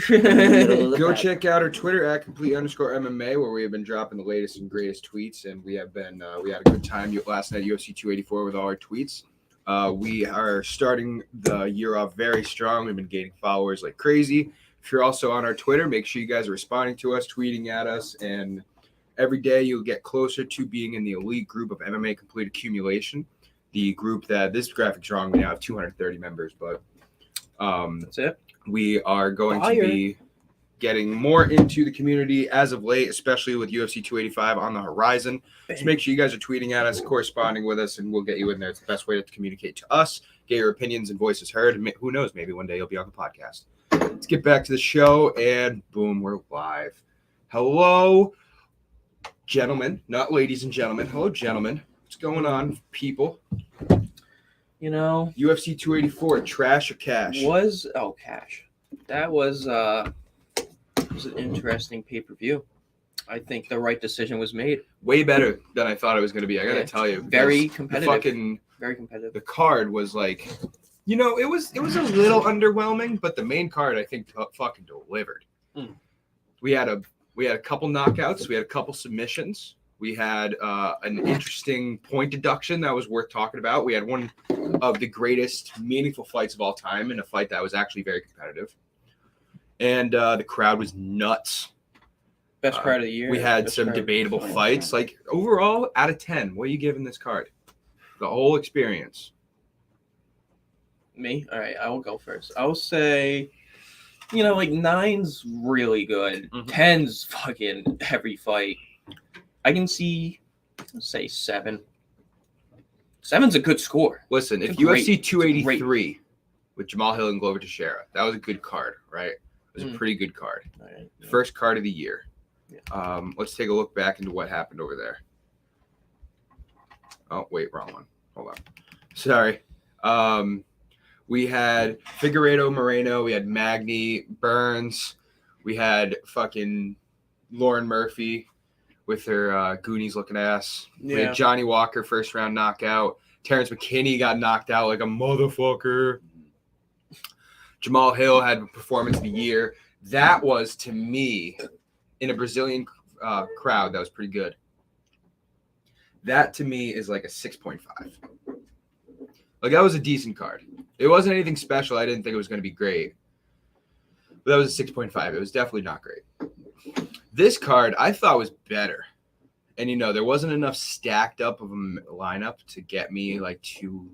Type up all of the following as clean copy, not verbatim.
Go check out our Twitter at @complete_MMA, where we have been dropping the latest and greatest tweets, and we had a good time last night at UFC 284 with all our tweets. We are starting the year off very strong. We've been gaining followers like crazy. If you're also on our Twitter, make sure you guys are responding to us, tweeting at us, and every day you'll get closer to being in the elite group of MMA Complete Accumulation, the group that this graphic's wrong. We now have 230 members, but that's it. We are going to be getting more into the community as of late, especially with UFC 285 on the horizon. So make sure you guys are tweeting at us, corresponding with us, and we'll get you in there. It's the best way to communicate to us, get your opinions and voices heard. And who knows, maybe one day you'll be on the podcast. Let's get back to the show, and boom, we're live. Hello, gentlemen, not ladies and gentlemen. Hello, gentlemen. What's going on, people? You know, UFC 284, trash or cash? Cash. That was an interesting pay-per-view. I think the right decision was made. Way better than I thought it was going to be. I got to tell you. Very competitive. Very competitive. The card was like, it was a little underwhelming, but the main card I think fucking delivered. We had a couple knockouts. We had a couple submissions. We had an interesting point deduction that was worth talking about. We had one of the greatest meaningful fights of all time in a fight that was actually very competitive. And the crowd was nuts. Best crowd of the year. We had some debatable fights. Like, overall, out of 10, what are you giving this card? The whole experience. Me? All right, I will go first. I will say, 9's really good. 10's fucking every fight. I can see, let's say 7. 7's a good score. Listen, if UFC 283 with Jamal Hill and Glover Teixeira, that was a good card, right? It was a pretty good card. Right, yeah. First card of the year. Yeah. Let's take a look back into what happened over there. Oh, wait, wrong one. Hold on. Sorry. We had Figueiredo Moreno. We had Magny, Burns. We had fucking Lauren Murphy with her Goonies-looking ass. Yeah. We had Johnny Walker, first-round knockout. Terrence McKinney got knocked out like a motherfucker. Jamal Hill had performance of the year. That was, to me, in a Brazilian crowd, that was pretty good. That, to me, is like a 6.5. Like, that was a decent card. It wasn't anything special. I didn't think it was going to be great. But that was a 6.5. It was definitely not great. This card I thought was better. And, there wasn't enough stacked up of a lineup to get me like to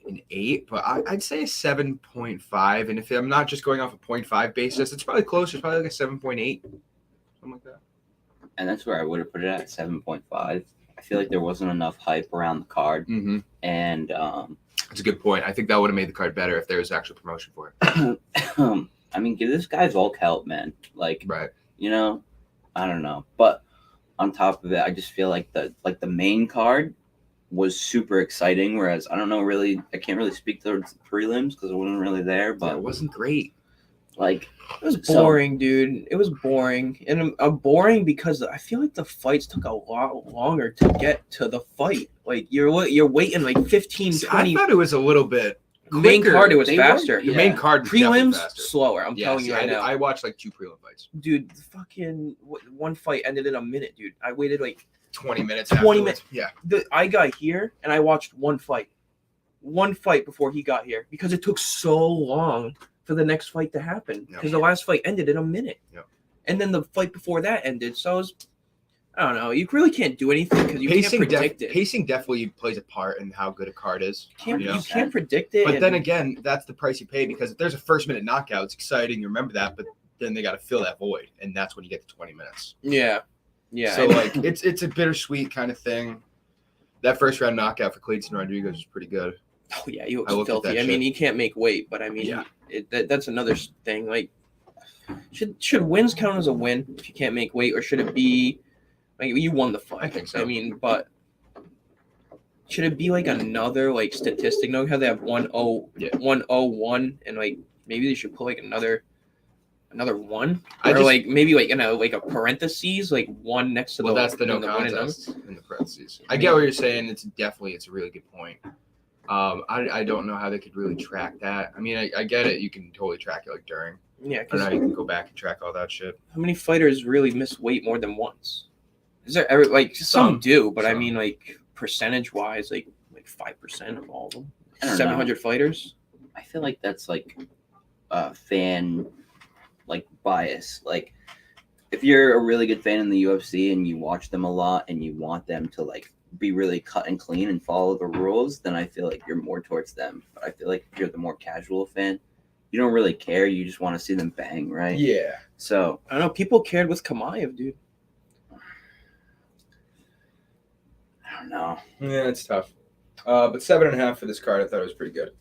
an 8. But I'd say a 7.5. And if I'm not just going off a 0.5 basis, it's probably closer. It's probably like a 7.8. Something like that. And that's where I would have put it at 7.5. I feel like there wasn't enough hype around the card. Mm-hmm. And that's a good point. I think that would have made the card better if there was actual promotion for it. I mean, give this guy Volk help, man. Like, right. I don't know. But on top of it, I just feel like the main card was super exciting. Whereas I can't really speak to the prelims because I wasn't really there. But it wasn't great. Like, it was boring, dude. It was boring. And boring because I feel like the fights took a lot longer to get to the fight. Like, you're waiting like 15, 20. I thought it was a little bit quicker. Main card, it was faster. The main card prelims, faster. slower. I'm telling you right now. I watched like 2 prelim fights. Dude, the fucking one fight ended in a minute, dude. I waited like 20 minutes. 20 minutes. Yeah. I got here and I watched one fight before he got here because it took so long for the next fight to happen because the last fight ended in a minute. Yep. And then the fight before that ended. So I don't know. You really can't do anything because you can't predict it. Pacing definitely plays a part in how good a card is. You can't predict it. But then again, that's the price you pay because if there's a first-minute knockout, it's exciting. You remember that, but then they got to fill that void, and that's when you get the 20 minutes. Yeah. So like, it's a bittersweet kind of thing. That first-round knockout for Clayton Rodriguez was pretty good. Oh yeah, he was filthy. I mean, he can't make weight, but I mean, that's another thing. Like, should wins count as a win if you can't make weight, or should it be like you won the fight? I think so. I mean, but should it be like another like statistic? You know how they have 101 and like maybe they should put like another one, like maybe like like a parentheses, like one next to that's the no contest in the parentheses. I get what you're saying. It's a really good point. I don't know how they could really track that. I mean, I get it. You can totally track it like during. Yeah, I don't because know how you can go back and track all that shit. how many fighters really miss weight more than once? Is there ever like some do, but I Some. mean like percentage wise, like 5% of all of them. I don't know. 700 fighters. I feel like that's like fan like bias. Like if you're a really good fan in the UFC and you watch them a lot and you want them to like be really cut and clean and follow the rules, then I feel like you're more towards them. But I feel like if you're the more casual fan, you don't really care. You just want to see them bang, right? Yeah. So I don't know. People cared with Kamaev, dude. I don't know. Yeah, it's tough. But 7.5 for this card, I thought it was pretty good.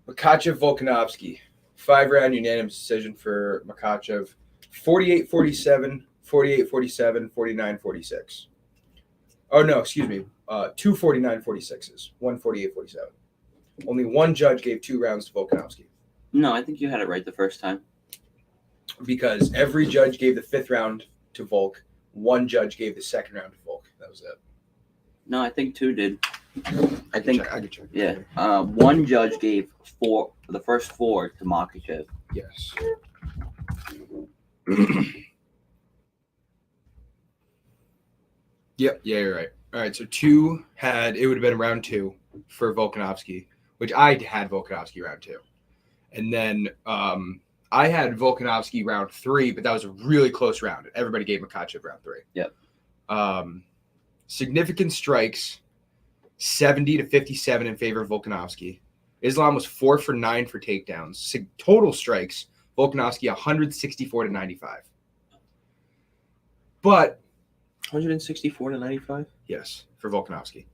Makhachev Volkanovski, 5-round unanimous decision for Makhachev. 48-47, 48-47, 49-46. Oh no, excuse me. 2 49-46s, 1 48-47. Only one judge gave 2 rounds to Volkanovski No, I think you had it right the first time. because every judge gave the 5th round to Volk. One judge gave the 2nd round to Volk. That was it. No, I think 2 did. I can check. Yeah. One judge gave the first 4 to Makhachev. Yes. Yep. Yeah, you're right. All right. So it would have been round 2 for Volkanovski, which I had Volkanovski round 2. And then I had Volkanovski round 3, but that was a really close round. Everybody gave Makhachev round 3. Yep. Significant strikes, 70-57 in favor of Volkanovski. Islam was 4 for 9 for takedowns. Total strikes, Volkanovski 164-95. But 164-95. yes, for Volkanovski.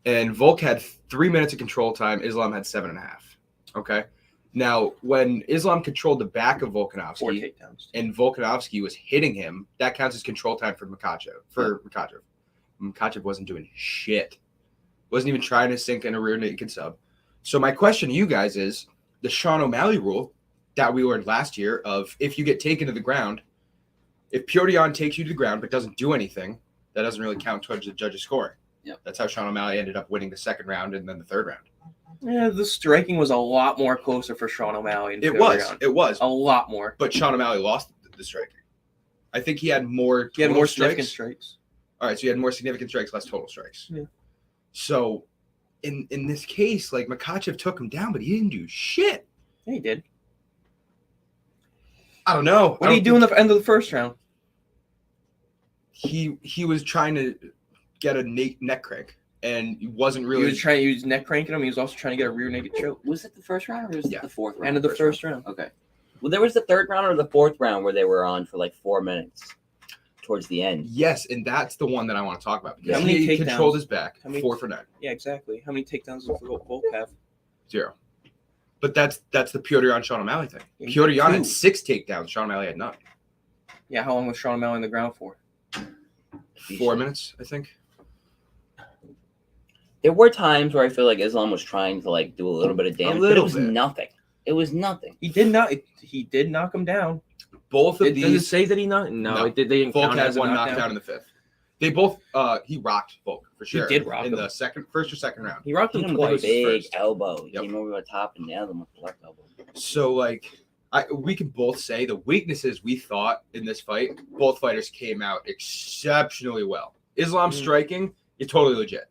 And Volk had 3 minutes of control time. Islam had 7.5. Okay. Now, when Islam controlled the back of 4 Volkanovski takedowns. and Volkanovski was hitting him, that counts as control time for Makhachev. Makhachev wasn't doing shit. Wasn't even trying to sink in a rear naked sub. So my question to you guys is the Sean O'Malley rule that we learned last year of if you get taken to the ground, if Piotr takes you to the ground but doesn't do anything, that doesn't really count towards the judge's scoring. Yep. That's how Sean O'Malley ended up winning the 2nd round and then the 3rd round. Yeah, the striking was a lot more closer for Sean O'Malley. It was. A lot more. But Sean O'Malley lost the striking. I think he had more He had more strikes. significant strikes. All right, so he had more significant strikes, less total strikes. Yeah. So in this case, like Makhachev took him down, but he didn't do shit. Yeah, he did. I don't know. What did he do in the end of the first round? He was trying to get a neck crank, and he wasn't really. He was trying to use neck cranking him. He was also trying to get a rear naked choke. Was it the first round or was it the 4th round? End of the first round. Okay. Well, there was the 3rd round or the 4th round where they were on for like 4 minutes towards the end. Yes, and that's the one that I want to talk about because How many he takedowns? controlled his back. How many- 4 for 9. Yeah, exactly. How many takedowns does Volk have? 0. But that's the Piotr Sean O'Malley thing. Yeah, Piotr he had had 2. 6 takedowns. Sean O'Malley had none. Yeah, how long was Sean O'Malley on the ground for? 4 minutes, I think. There were times where I feel like Islam was trying to like do a little bit of damage, but it was bit. nothing. It was nothing. He did not. He did knock him down. Both of Does it these. say that he knocked? No, it did. They didn't Volk count it had as a one knockdown. knockdown in the 5th. They both. He rocked Volk for sure. did rock in him. the first or second round. He rocked Hit him him with a twice. big first. elbow. He Yep. came over the top and nailed him with the left elbow. So like, we can both say the weaknesses we thought in this fight. Both fighters came out exceptionally well. Islam striking is totally legit.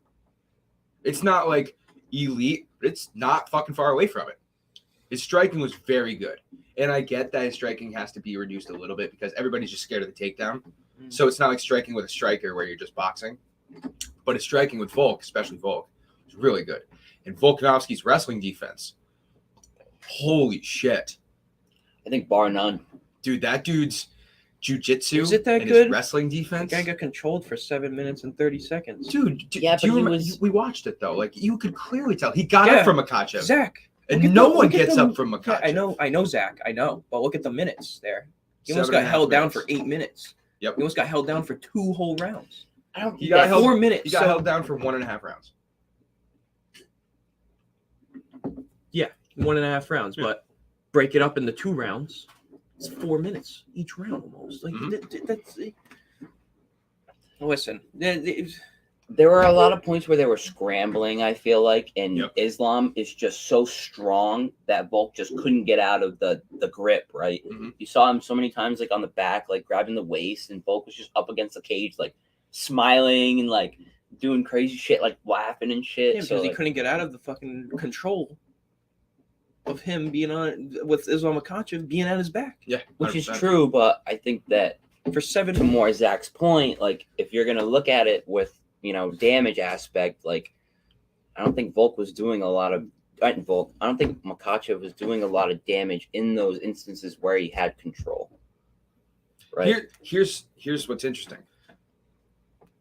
It's not like elite, but it's not fucking far away from it. His striking was very good. And I get that his striking has to be reduced a little bit because everybody's just scared of the takedown. So it's not like striking with a striker where you're just boxing. But his striking with Volk, especially Volk, was really good. And Volkanovski's wrestling defense, holy shit. I think bar none. Dude, that dude's jiu-jitsu Is it that and good? his wrestling defense. The guy got controlled for 7 minutes and 30 seconds. Dude, Yeah, but do you he remember, was- we watched it though. Like you could clearly tell. He got Yeah. up from Makhachev. Zach. And look at no the- one look at gets the- up from Makhachev. Yeah, I know, Zach. I know. But look at the minutes there. He almost 7.5 got held down minutes. for 8 minutes. Yep. He almost got held down for 2 whole rounds. I don't. He got held- 4 minutes. He got so- held down for 1.5 rounds. 1.5 rounds, Yeah. but break it up into 2 rounds. It's 4 minutes each round almost. Like Mhm. that's. Listen, There were a lot of points where they were scrambling, I feel like, and Yep. Islam is just so strong that Volk just couldn't get out of the grip, right? Mhm. You saw him so many times, like, on the back, like, grabbing the waist, and Volk was just up against the cage, like, smiling and, like, doing crazy shit, like, laughing and shit. Yeah, so, because he like, couldn't get out of the fucking control of him being on with Islam Makhachev being at his back. Yeah, which is 100%. true, but I think that For 7 to more Zach's point, like, if you're going to look at it with, damage aspect, like, I don't think Volk was doing a lot of I don't think Makhachev was doing a lot of damage in those instances where he had control. Right. Here's what's interesting.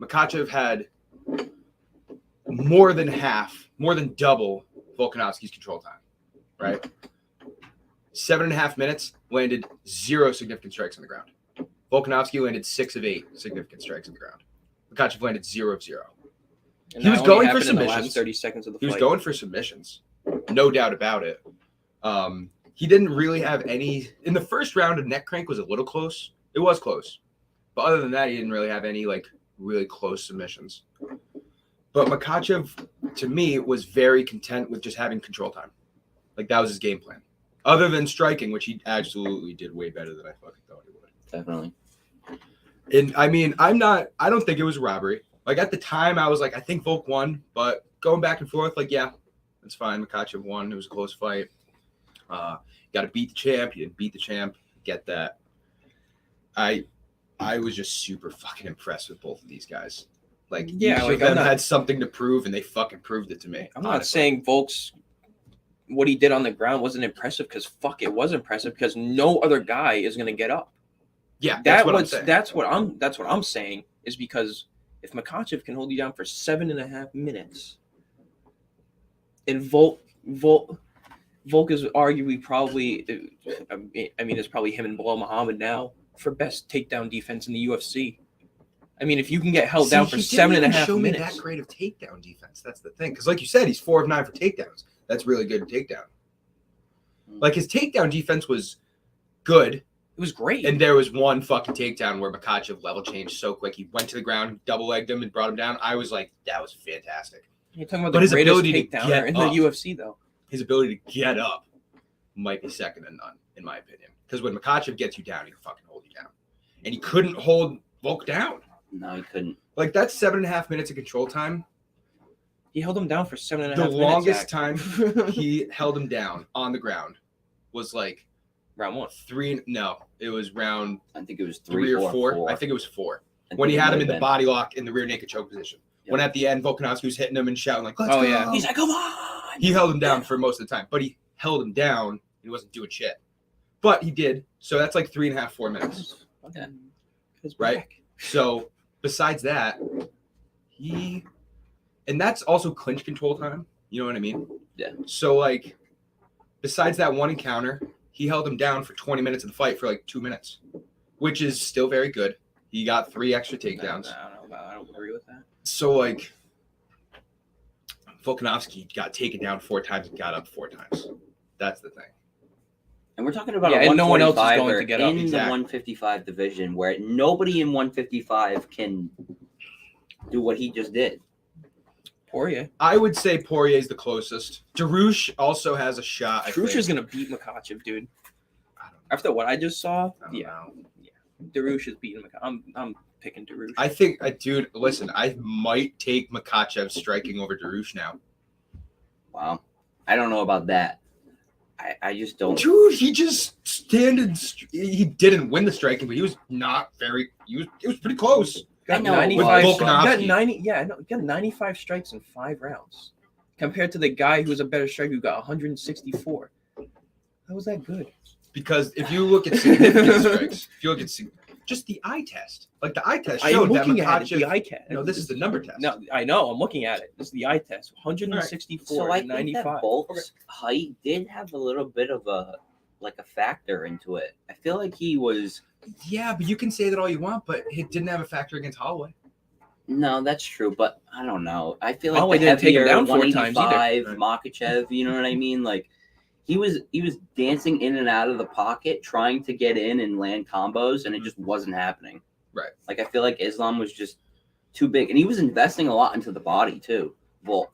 Makhachev had more than double Volkanovski's control time, right? 7.5 minutes, landed 0 significant strikes on the ground. Volkanovski landed 6 of 8 significant strikes on the ground. Makhachev landed 0 of 0. And He was that only going for happened in the last submissions. 30 seconds of the He fight. was going for submissions, no doubt about it. He didn't really have any in the first round. A neck crank was a little close. It was close, but other than that, he didn't really have any like really close submissions. But Makhachev, to me, was very content with just having control time. Like that was his game plan. Other than striking, which he absolutely did way better than I fucking thought he would. Definitely. And I mean, I don't think it was robbery. Like at the time, I was like, I think Volk won, but going back and forth, like, yeah, that's fine. Makhachev won. It was a close fight. Got to beat the champ. He didn't beat the champ. Get that. I was just super fucking impressed with both of these guys. Like, Yeah, each like, of them I'm not- had something to prove, and they fucking proved it to me. I'm not honestly. saying Volk's what he did on the ground wasn't impressive because fuck, it was impressive because no other guy is gonna get up. Yeah, that's what I'm saying. That's what I'm saying is because if Makhachev can hold you down for 7.5 minutes, and Volk is arguably probably, I mean, it's probably him and Bilal Muhammad now for best takedown defense in the UFC. I mean, if you can get held down for he 7.5 didn't even show minutes, me that great of takedown defense. That's the thing, because like you said, he's 4 of 9 for takedowns. That's really good takedown. Like his takedown defense was good. it was great. And there was one fucking takedown where Makhachev level changed so quick. He went to the ground, double-legged him, and brought him down. I was like, that was fantastic. You're talking about but the his greatest ability to takedowner get in up. the UFC, though. His ability to get up might be second to none, in my opinion. Because when Makhachev gets you down, he can fucking hold you down. And he couldn't hold Volk down. No, he couldn't. Like, that's 7.5 minutes of control time. He held him down for 7.5 minutes. The longest Zach. time he held him down on the ground was like round 1. it was round I think it was 3 or 4. I think it was 4. When he had him in the body lock in the rear naked choke position. Yep. When at the end, Volkanovski was hitting him and shouting like, let's Oh, go. yeah. He's like, come on. He held him down for most of the time, but he held him down. He wasn't doing shit. But he did. So that's like 3.5, 4 minutes. Yeah. Right? So besides that, and that's also clinch control time. You know what I mean? Yeah. So like, besides that one encounter, he held him down for 20 minutes of the fight for like 2 minutes, which is still very good. He got 3 extra takedowns. I don't agree with that. So like, Volkanovski got taken down 4 times and got up 4 times. That's the thing. And we're talking about Yeah, a and no one else is 145er going to get up. in Exactly. the 155 division where nobody in 155 can do what he just did. Poirier. I would say Poirier's the closest. Darush also has a shot. Darush is going to beat Makhachev, dude. I don't know. After what I just saw, I don't yeah. know. Darush is beating Makhachev. I'm picking Darush. I think, dude, listen, I might take Makhachev striking over Darush now. Wow. I don't know about that. I just don't. Dude, he just he didn't win the striking, but he was not very, it was pretty close. I know, 95. with Volkanovski. Got 90. Yeah, no, got 95 strikes in 5 rounds, compared to the guy who was a better striker who got 164. How was that good? Because if you look at significant strikes, if you look at just the eye test, like the eye test I'm showed that looking at it. Makhachev. The eye test. No, this is the number test. No, I know. I'm looking at it. This is the eye test. 164 So I and think 95. that Volk's height did have a little bit of a factor into it. I feel like he was. Yeah, but you can say that all you want, but it didn't have a factor against Holloway. No, that's true, but I don't know. I feel like Holloway the didn't take him heavier down 4 times either. 185 Makhachev, you know what I mean? Like he was dancing in and out of the pocket, trying to get in and land combos, and it just wasn't happening. Right. Like I feel like Islam was just too big, and he was investing a lot into the body too. Volk,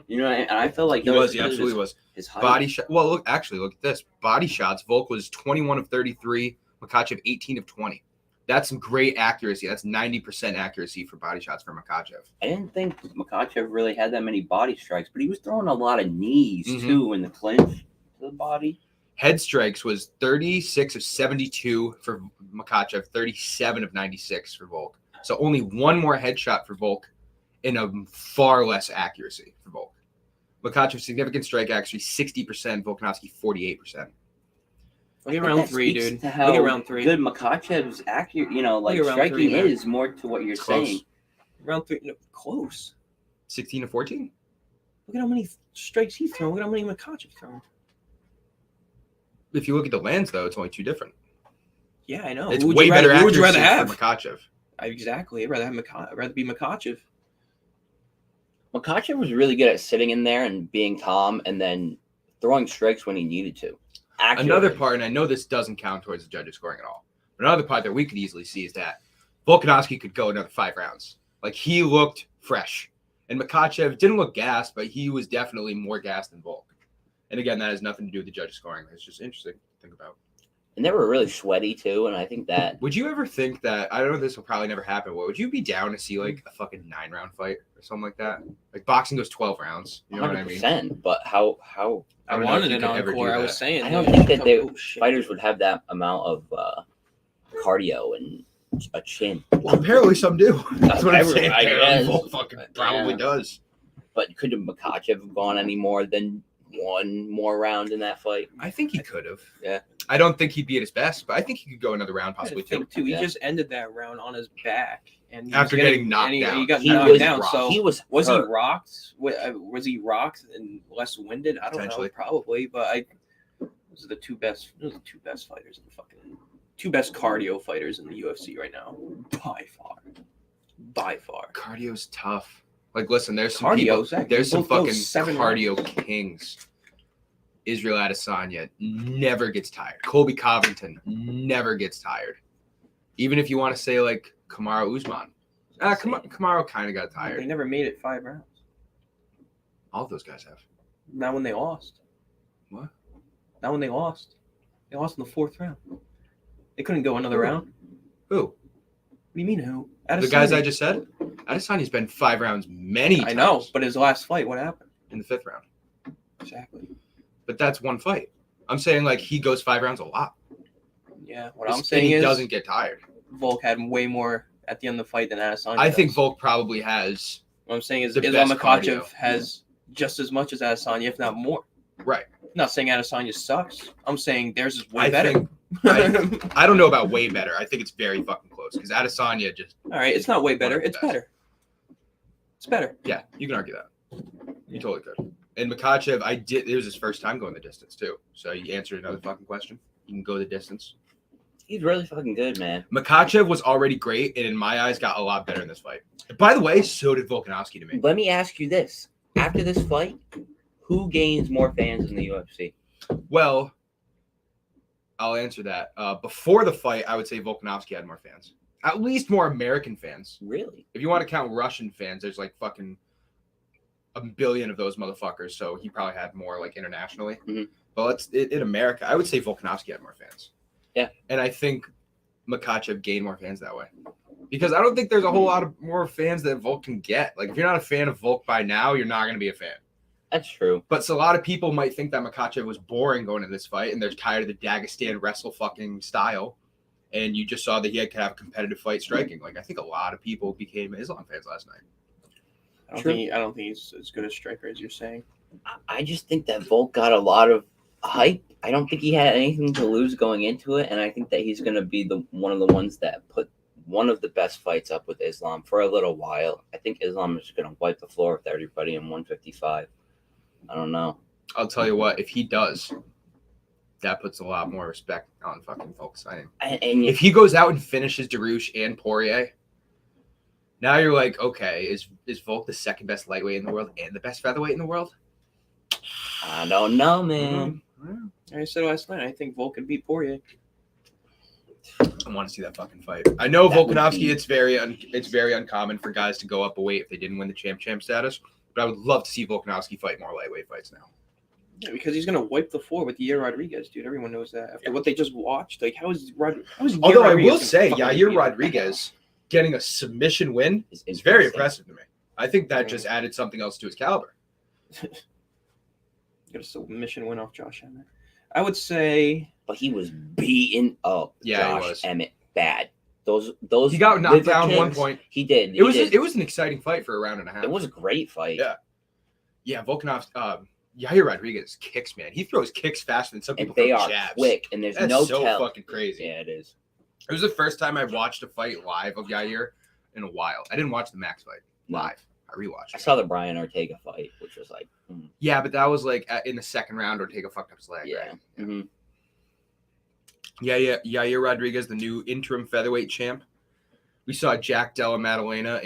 you know, and I feel like he absolutely was. His height. Body shot. Well, look at this. Body shots. Volk was 21 of 33. Makhachev 18 of 20. That's some great accuracy. That's 90% accuracy for body shots for Makhachev. I didn't think Makhachev really had that many body strikes, but he was throwing a lot of knees too in the clinch to the body. Head strikes was 36 of 72 for Makhachev, 37 of 96 for Volk. So only one more headshot for Volk and a far less accuracy for Volk. Makhachev significant strike accuracy 60%, Volkanovski 48%. Look at round 3, dude. Look at round 3. Good Makhachev's accurate, striking is more to what you're saying. Round 3, close. 16 to 14. Look at how many strikes he's thrown. Look at how many Makhachev's thrown. If you look at the lands, though, it's only 2 different. Yeah, I know. It's way better accuracy who would you rather have? For Makhachev. Exactly. I'd rather be Makhachev. Makhachev was really good at sitting in there and being calm and then throwing strikes when he needed to. Another part, and I know this doesn't count towards the judges scoring at all, but another part that we could easily see is that Volkanovski could go another 5 rounds. Like, he looked fresh. And Makhachev didn't look gassed, but he was definitely more gassed than Volk. And again, that has nothing to do with the judges scoring. It's just interesting to think about. And they were really sweaty, too, and I think that... Would you ever think that, I don't know if this will probably never happen, but would you be down to see, like, a fucking 9-round fight or something like that? Like, boxing goes 12 rounds. You know what I mean? But how I wanted an encore. I was saying. I don't think that fighters would have that amount of cardio and a chin. Well, apparently some do. That's what I'm saying. I guess. Volk fucking probably does. But could Makhachev have gone any more than one more round in that fight? I think he could have. Yeah. I don't think he'd be at his best, but I think he could go another round, possibly two. He just ended that round on his back, and after getting knocked down, he got knocked down. Rocked. So he was he rocked? Was he rocked and less winded? I don't know, probably. But those are the two best. Those are the 2 best fighters in the fucking 2 best cardio fighters in the UFC right now, by far. Cardio's tough. Like, listen, there's some cardio. People, there's some fucking cardio kings. Israel Adesanya never gets tired. Colby Covington never gets tired. Even if you want to say, like, Kamaru Usman. Kamaru kind of got tired. They never made it 5 rounds. All of those guys have. Not when they lost. What? Not when they lost. They lost in the 4th round. They couldn't go another round. Who? What do you mean who? Adesanya. The guys I just said? Adesanya's been 5 rounds many times. I know, but his last fight, what happened? In the 5th round. Exactly. But that's one fight. I'm saying, like, he goes 5 rounds a lot. Yeah, what I'm saying is... he doesn't get tired. Volk had way more at the end of the fight than Adesanya I think Volk probably has... What I'm saying is Islam Makhachev has just as much as Adesanya, if not more. Right. I'm not saying Adesanya sucks. I'm saying theirs is way better. I don't know about way better. I think it's very fucking close because Adesanya just... All right, it's not way better. It's better. It's better. Yeah, you can argue that. You totally could. And Makhachev, it was his first time going the distance, too. So you answered another fucking question. You can go the distance. He's really fucking good, man. Makhachev was already great, and in my eyes, got a lot better in this fight. By the way, so did Volkanovski to me. Let me ask you this. After this fight, who gains more fans in the UFC? Well, I'll answer that. Before the fight, I would say Volkanovski had more fans. At least more American fans. Really? If you want to count Russian fans, there's like fucking a billion of those motherfuckers, so he probably had more like internationally. Mm-hmm. But in America, I would say Volkanovski had more fans. Yeah. And I think Makhachev gained more fans that way. Because I don't think there's a whole lot of more fans that Volk can get. Like, if you're not a fan of Volk by now, you're not going to be a fan. That's true. But so a lot of people might think that Makhachev was boring going into this fight, and they're tired of the Dagestan wrestle fucking style. And you just saw that he could have a competitive fight striking. Like, I think a lot of people became Islam fans last night. I don't think he's as good a striker as you're saying. I just think that Volk got a lot of hype. I don't think he had anything to lose going into it, and I think that he's going to be one of the ones that put one of the best fights up with Islam for a little while. I think Islam is going to wipe the floor with everybody in 155. I don't know. I'll tell you what, if he does, that puts a lot more respect on fucking Volk's signing. And if he goes out and finishes Darush and Poirier, now you're like, okay, is Volk the second best lightweight in the world and the best featherweight in the world? I don't know, man. I said last night, I think Volk could beat Poirier. I want to see that fucking fight. I know That would Volkanovski. be- It's very uncommon for guys to go up a weight if they didn't win the champ status. But I would love to see Volkanovski fight more lightweight fights now. Yeah, because he's gonna wipe the floor with Yair Rodriguez, dude. Everyone knows that. After what they just watched, like how is Yair Although I Rodriguez will gonna say, fucking beat Yair him? Rodriguez getting a submission win It's is very interesting. impressive to me. I think that Yeah. just added something else to his caliber. Got a submission win off Josh Emmett. I would say But he was beaten up. Yeah, he Josh was. Emmett bad. Those He got knocked liver down one kicks, point. He did. It was an exciting fight for a round and a half. It was a great fight. Yeah. Yeah, Volkanovski. Yair Rodriguez kicks, man. He throws kicks faster than some And people they throw are jabs. quick, and there's That's no so tell. fucking crazy. Yeah, it is. It was the first time I watched a fight live of Yair in a while. I didn't watch the Max fight live. I rewatched I it. saw the Brian Ortega fight, which was like, Yeah, but that was like in the second round. Ortega fucked up his leg. yeah. Right? Mhm. Yeah. Yair Rodriguez, the new interim featherweight champ. We saw Jack Della Maddalena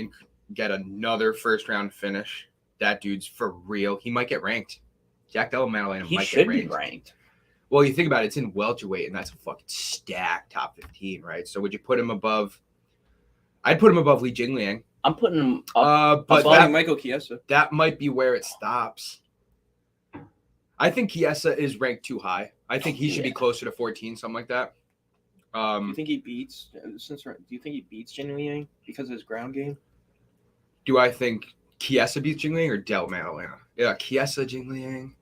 get another first round finish. That dude's for real. He might get ranked. Jack Della Maddalena He might should get be ranked. ranked. Well, you think about it, it's in welterweight, and that's a fucking stacked top 15, right? So would you put him above? I'd put him above Li Jingliang. I'm putting him up. But Following Michael Chiesa. that might be where it stops. I think Chiesa is ranked too high. I think he should be Yeah. closer to 14, something like that. Do you think he beats? Do you think he beats Jin Liang because of his ground game? Do I think Chiesa beats Jingliang or Del Maddalena? Yeah, Chiesa, Jingliang.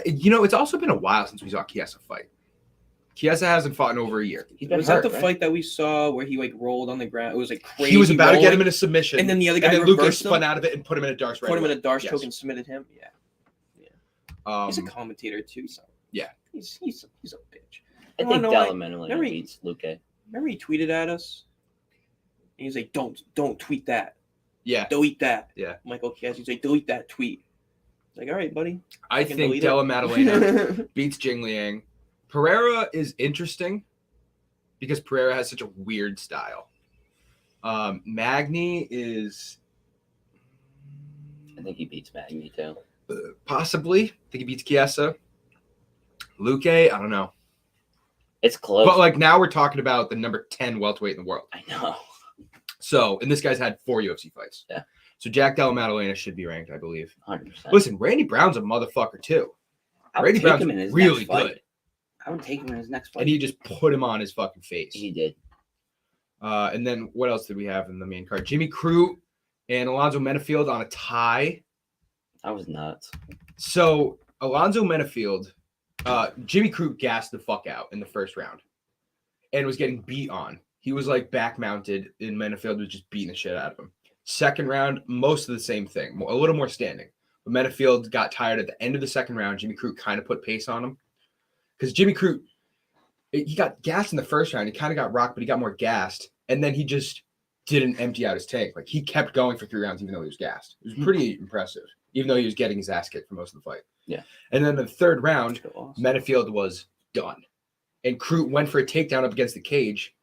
It's also been a while since we saw Chiesa fight. Chiesa hasn't fought in over a year. He's been Was hurt, that the right? fight that we saw where he like rolled on the ground? It was like crazy. He was about to get rolling, him in a submission, and then the other guy and then Luca reversed him, spun out of it and put him in a Darce. put him in a Darce Yes. choke and submitted him. Yeah, he's a commentator too. So yeah. he's a bitch. I You think wanna know why? Della Maddalena Remember he- beats Luque. Remember he tweeted at us? And he's like, "Don't tweet that. Yeah. Delete that." Yeah. Michael Chiesa, he's like, "Delete that tweet." Like, all right, buddy. I can think delete it. Della Maddalena beats Jingliang. Pereira is interesting because Pereira has such a weird style. Magny is I think he beats Magny too. possibly. I think he beats Chiesa. Luque, I don't know. It's close. But like now we're talking about the number 10 welterweight in the world. I know. So, and this guy's had 4 UFC fights. Yeah. So Jack Della Maddalena should be ranked, I believe. 100%. Listen, Randy Brown's a motherfucker too. I would Randy take Brown's him in his really next fight. good. I would take him in his next fight. And he just put him on his fucking face. He did. And then what else did we have in the main card? Jimmy Crute and Alonzo Menafield on a tie. That was nuts. So Alonzo Menafield, Jimmy Crute gassed the fuck out in the first round and was getting beat on. He was like back mounted, and Menafield was just beating the shit out of him. Second round, most of the same thing, a little more standing. But Menafield got tired at the end of the second round. Jimmy Crute kind of put pace on him because Jimmy Crute, he got gassed in the first round. He kind of got rocked, but he got more gassed. And then he just didn't empty out his tank. Like he kept going for 3 rounds, even though he was gassed. It was pretty impressive, even though he was getting his ass kicked for most of the fight. Yeah. And then the third round, Awesome. Menafield was done. And Crute went for a takedown up against the cage,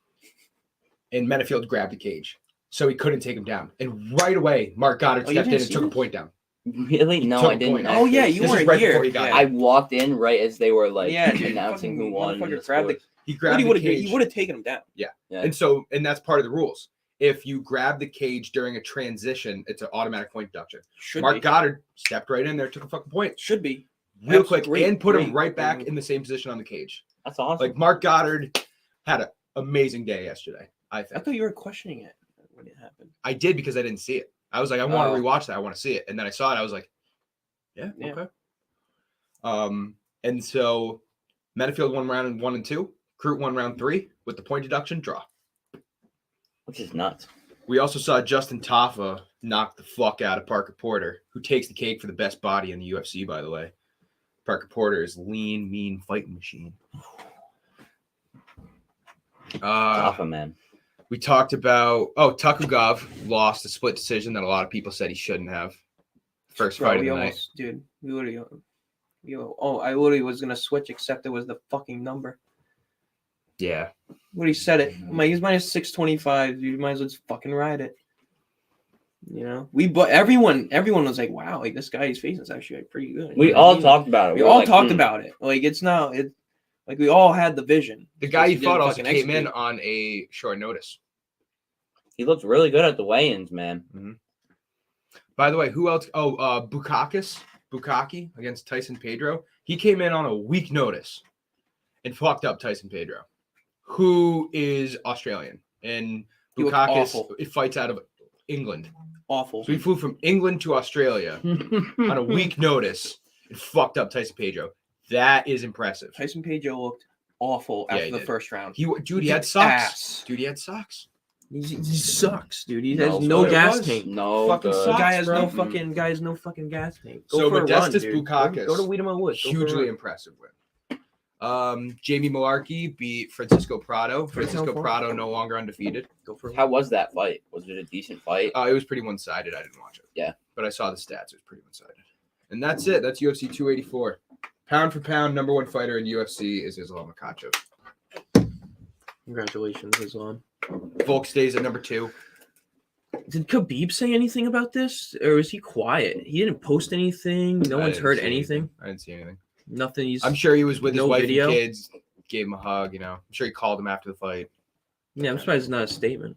and Menafield grabbed the cage. So he couldn't take him down. And right away, Mark Goddard Oh, you stepped in didn't and see took a this? point down. Really? No, took I a didn't. point. Oh yeah, actually. you This is weren't right here. before he got Yeah. I walked in right as they were like Yeah, dude, announcing who fucking won. motherfucker the grabbed the- scores. He He grabbed the would cage. have taken him down. Yeah. And that's part of the rules. If you grab the cage during a transition, it's an automatic point deduction. Should Mark be. Goddard stepped right in there, took a fucking point Should be. real quick, Great, and put him great. right back in the same position on the cage. That's awesome. Like Mark Goddard had an amazing day yesterday, I I think. thought you were questioning it when it happened. I did because I didn't see it. I was like, I want Oh. to rewatch that. I want to see it. And then I saw it. I was like, yeah, Yeah. okay. And so Menafield won round 1 and 2. Crute won round 3 with the point deduction draw. Which is nuts. We also saw Justin Taffa knock the fuck out of Parker Porter, who takes the cake for the best body in the UFC, by the way. Parker Porter is lean, mean fighting machine. Alpha man. We talked about Takugov lost a split decision that a lot of people said he shouldn't have. First Bro, fight of we the night. almost, dude. We literally. I literally was gonna switch, except it was the fucking number. Yeah. What he said it. I'm like, he's minus 625. You might as well just fucking ride it. You know, everyone was like, wow, like this guy he's facing is actually like, pretty good. We You know what I all mean? talked about it. We were all like, talked about it. Like it's not Like we all had the vision. The guy he Just fought didn't also fucking came in execute. on a short notice. He looked really good at the weigh-ins, man. Mm-hmm. By the way, who else? Oh, Bukaki against Tyson Pedro. He came in on a week notice and fucked up Tyson Pedro, who is Australian. And He looked Bukakis awful. fights out of England. Awful. So he flew from England to Australia on a week notice and fucked up Tyson Pedro. That is impressive. Tyson Pedro looked awful Yeah, after he the did. first round. He He had kicked socks. ass. Dude, he had socks. He sucks, dude. He No, has no it gas was. tank. No, Fucking good. sucks, Guy has bro. no fucking gas tank. Go So for a run, Modestus dude. Bukakis, Go to Wiedemann Woods. Go for a hugely run. impressive win. Jamie Malarkey beat Francisco Prado. Francisco Francisco Prado no longer undefeated. Go for a How run. was that fight? Was it a decent fight? It was pretty one-sided. I didn't watch it. Yeah. But I saw the stats. It was pretty one-sided. And that's it. That's UFC 284. Pound for pound, number one fighter in UFC is Islam Makhachev. Congratulations, Islam. Volk stays at number 2. Did Khabib say anything about this, or was he quiet? He didn't post anything. No I one's didn't heard see anything. I didn't see anything. Nothing. He's. I'm sure he was with his No wife video? and kids, gave him a hug, I'm sure he called him after the fight. Yeah, I'm surprised it's not a statement.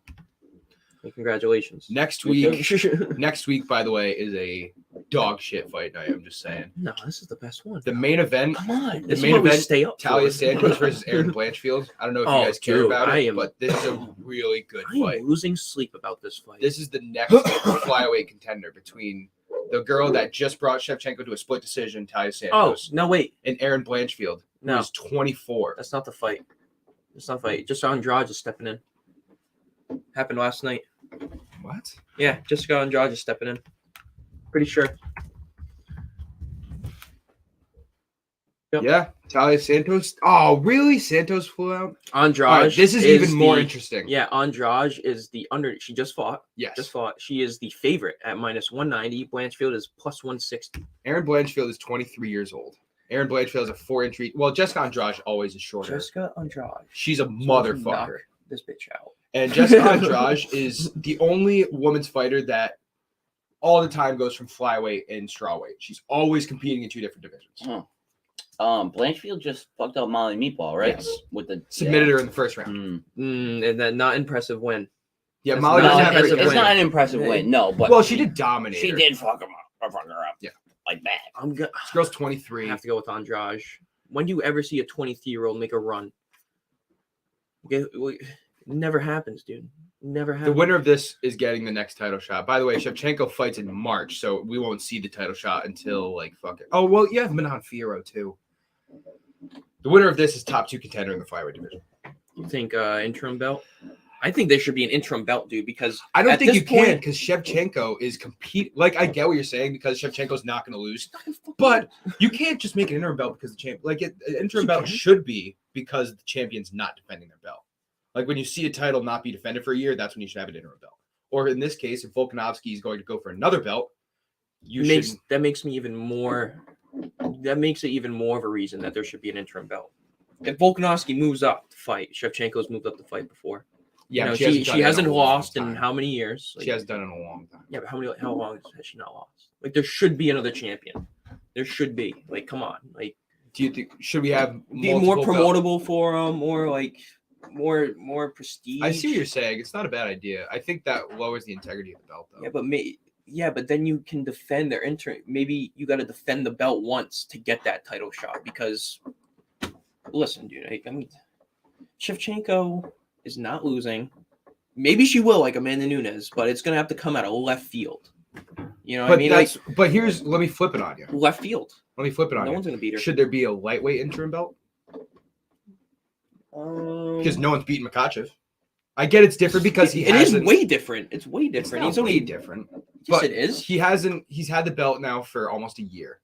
Like, congratulations. Next week, by the way, is a dog shit fight night. I'm just saying. No, this is the best one. The main event, Come on, the this is main what we event, stay up Talia for. Santos versus Aaron Blanchfield. I don't know if Oh, you guys care dude, about I it, am- but this is a really good I am fight. losing sleep about this fight. This is the next flyweight contender between the girl that just brought Shevchenko to a split decision, Talia oh Santos, no, wait, and Aaron Blanchfield, who no, is 24. that's not the fight. That's not the fight. Just Andrade is stepping in. Happened last night. What? Yeah, Jessica Andrade is stepping in. Pretty sure. Yep. Yeah, Talia Santos. Oh, really? Santos flew out? Andrade. All right, this is even more interesting. Yeah, Andrade is the under. She just fought. Yes. Just fought. She is the favorite at minus 190. Blanchfield is plus 160. Aaron Blanchfield is 23 years old. Aaron Blanchfield is a 4-inch reach. Well, Jessica Andrade always is shorter. Jessica Andrade. She's a Knock motherfucker. this bitch out. And Jessica Andrade is the only women's fighter that all the time goes from flyweight and strawweight. She's always competing in 2 different divisions. Blanchfield just fucked up Molly Meatball, right? Yes. With the Submitted her in the first round. And then not impressive win. Yeah, That's Molly not doesn't an have impressive her. it's win. not an impressive win, no, but Well, she did dominate. She her. did fuck her up. Yeah. Like that. I'm gonna This girl's 23. have to go with Andrade. When do you ever see a 23-year-old make a run? Okay, it never happens, dude. Never happens. The winner of this is getting the next title shot. By the way, Shevchenko fights in March, so we won't see the title shot until Oh well, yeah, Manon Fiorot too. The winner of this is top 2 contender in the flyweight division. You think interim belt? I think there should be an interim belt, dude, because I don't at think this you can point- because Shevchenko is compete. Like I get what you're saying because Shevchenko's not going to lose, but you can't just make an interim belt because the champ. An interim You belt can. should be because the champion's not defending their belt. Like when you see a title not be defended for a year, that's when you should have an interim belt. Or in this case, if Volkanovski is going to go for another belt, that makes me even more. That makes it even more of a reason that there should be an interim belt. If Volkanovski moves up to fight, Shevchenko's moved up to fight before. Yeah, You know, she she hasn't done it in a long lost in time. how many years? She hasn't done it in a long time. Yeah, but how long has she not lost? Like, there should be another champion. There should be. Like, come on. Like, Do you think should we have be more multiple belts? promotable for more prestige. I see what you're saying. It's not a bad idea. I think that lowers the integrity of the belt, though. But then you can defend their maybe you got to defend the belt once to get that title shot because listen, dude, I mean Shevchenko is not losing. Maybe she will like Amanda Nunes, but it's going to have to come out of left field. You know what I mean? But let me flip it on you. Left field. Let me flip it on No you. one's going to beat her. Should there be a lightweight interim belt? Because no one's beaten Makhachev. I get it's different because it is way different. It's way It's different. not He's only way different. Yes, But it is. He's had the belt now for almost a year.